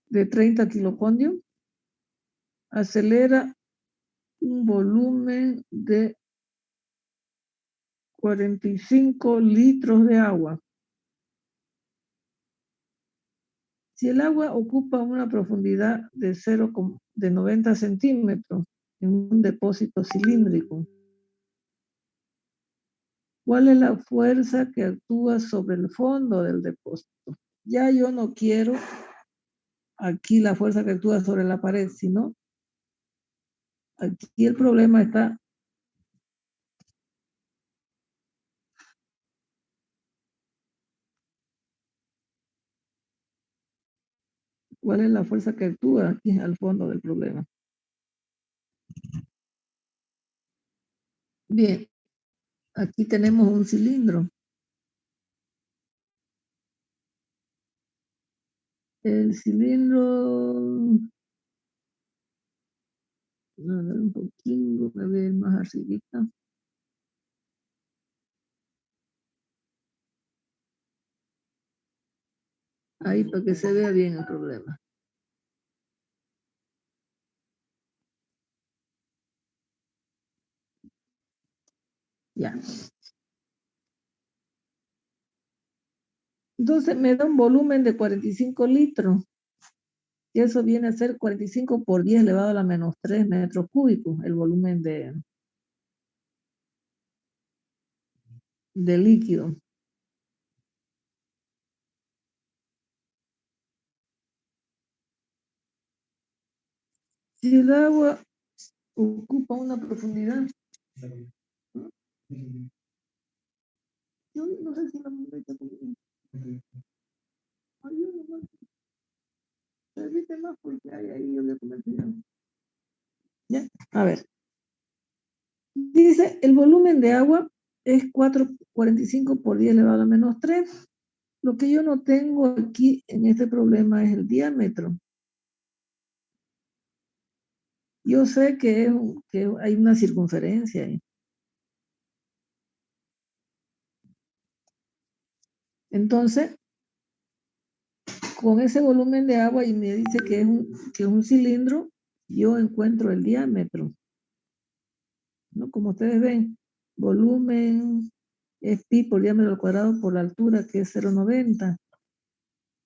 De 30 kilopondios. Acelera un volumen de 45 litros de agua. Si el agua ocupa una profundidad de 90 centímetros, en un depósito cilíndrico. ¿Cuál es la fuerza que actúa sobre el fondo del depósito? Ya yo no quiero aquí la fuerza que actúa sobre la pared, sino aquí el problema está ¿cuál es la fuerza que actúa aquí al fondo del problema? Bien, aquí tenemos un cilindro. El cilindro, a ver un poquito, me ve más arribita. Ahí para que se vea bien el problema. Ya. Entonces me da un volumen de 45 litros. Y eso viene a ser 45 por 10 elevado a la menos 3 metros cúbicos, el volumen de líquido. Si el agua ocupa una profundidad, yo no sé si la monedita conmigo. Ayúdame más. Permite más porque ahí yo voy a comer cuidado. Ya, a ver. Dice, el volumen de agua es 445 por 10 elevado a la menos 3. Lo que yo no tengo aquí en este problema es el diámetro. Yo sé que hay una circunferencia ahí. Entonces, con ese volumen de agua y me dice que es un cilindro, yo encuentro el diámetro. ¿No? Como ustedes ven, volumen es pi por diámetro al cuadrado por la altura, que es 0,90.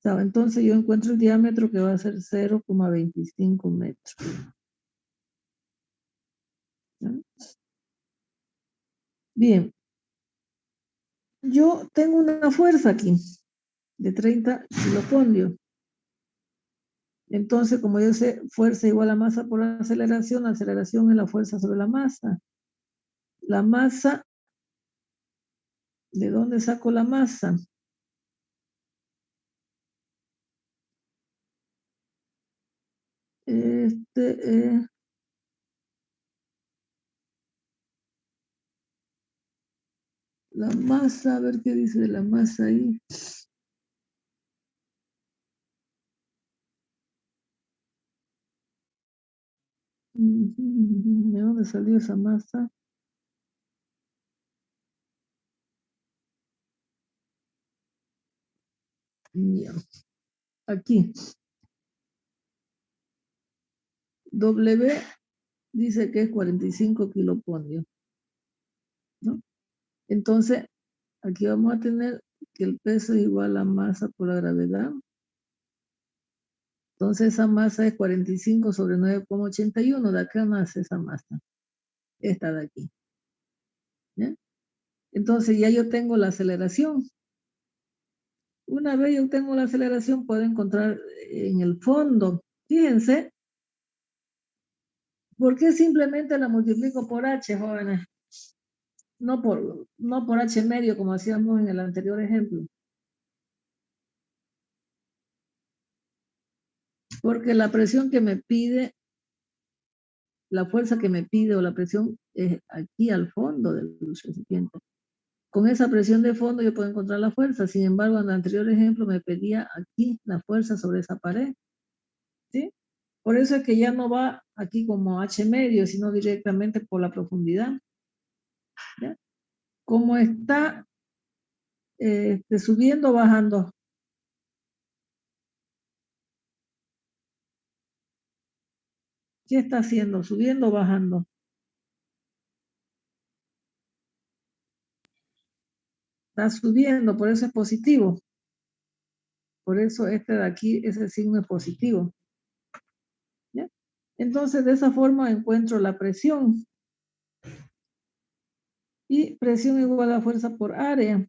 Entonces yo encuentro el diámetro que va a ser 0,25 metros. ¿No? Bien. Yo tengo una fuerza aquí de 30 kilopondios. Entonces, como yo sé, fuerza igual a masa por aceleración es la fuerza sobre la masa. La masa, ¿de dónde saco la masa? La masa, a ver qué dice de la masa ahí. ¿De dónde salió esa masa? Ya. Aquí. W dice que es 45 kilopondios. ¿No? Entonces, aquí vamos a tener que el peso es igual a masa por la gravedad. Entonces, esa masa es 45 sobre 9,81. De acá nace esa masa. Esta de aquí. ¿Ya? Entonces, ya yo tengo la aceleración. Una vez yo tengo la aceleración, puedo encontrar en el fondo. Fíjense, ¿por qué simplemente la multiplico por h, jóvenes? No por h medio, como hacíamos en el anterior ejemplo. Porque la presión que me pide, la fuerza que me pide o la presión es aquí al fondo del recipiente. Con esa presión de fondo yo puedo encontrar la fuerza. Sin embargo, en el anterior ejemplo me pedía aquí la fuerza sobre esa pared. ¿Sí? Por eso es que ya no va aquí como h medio, sino directamente por la profundidad. ¿Ya? Como está subiendo o bajando. ¿Qué está haciendo? ¿Subiendo o bajando? Está subiendo, por eso es positivo. Por eso este de aquí, ese signo es positivo. ¿Ya? Entonces, de esa forma encuentro la presión. Y presión igual a fuerza por área.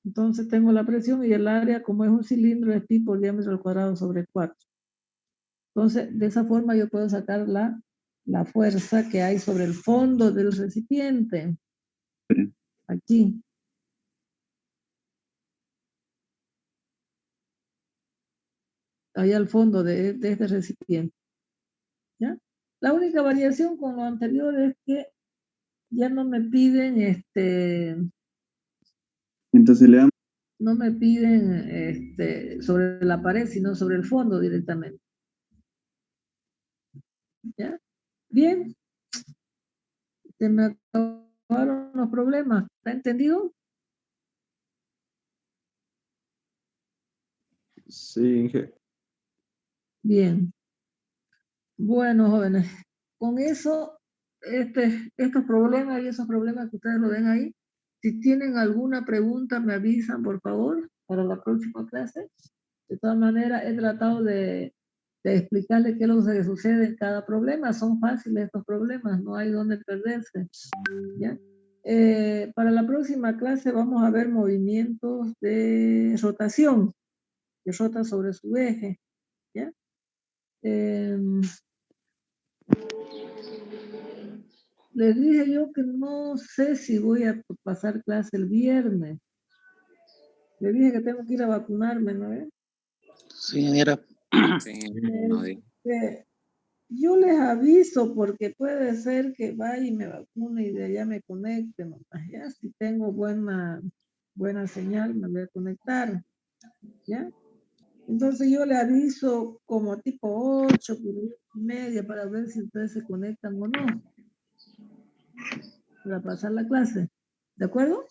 Entonces tengo la presión y el área, como es un cilindro, es pi por diámetro al cuadrado sobre 4. Entonces, de esa forma yo puedo sacar la fuerza que hay sobre el fondo del recipiente. Aquí. Ahí al fondo de este recipiente. ¿Ya? La única variación con lo anterior es que ya no me piden Entonces le damos. no me piden sobre la pared, sino sobre el fondo directamente. ¿Ya? Bien. Se me acabaron los problemas. ¿Está entendido? Sí, Inge. Bien. Bueno, jóvenes, con eso, estos problemas y esos problemas que ustedes lo ven ahí, si tienen alguna pregunta, me avisan, por favor, para la próxima clase. De todas maneras, he tratado de explicarles qué es lo que sucede en cada problema. Son fáciles estos problemas, no hay donde perderse. ¿Ya? Para la próxima clase vamos a ver movimientos de rotación, que rota sobre su eje. ¿Ya? Les dije yo que no sé si voy a pasar clase el viernes. Les dije que tengo que ir a vacunarme, ¿no? Sí, ingeniera. Yo les aviso porque puede ser que vaya y me vacune y de allá me conecte, nomás. Ya, si tengo buena señal, me voy a conectar. ¿Ya? Entonces yo le aviso como tipo 8:30 para ver si ustedes se conectan o no. Para pasar la clase. ¿De acuerdo?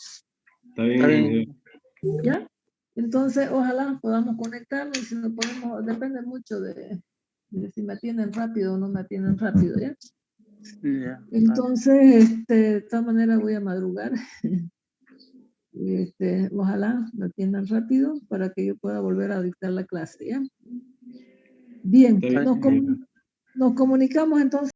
Está bien. ¿Ya? Entonces, ojalá podamos conectarnos y si no podemos, depende mucho de si me atienden rápido o no me atienden rápido, ¿ya? Entonces, de todas maneras voy a madrugar. Ojalá me atiendan rápido para que yo pueda volver a dictar la clase, ¿ya? Bien, nos comunicamos entonces.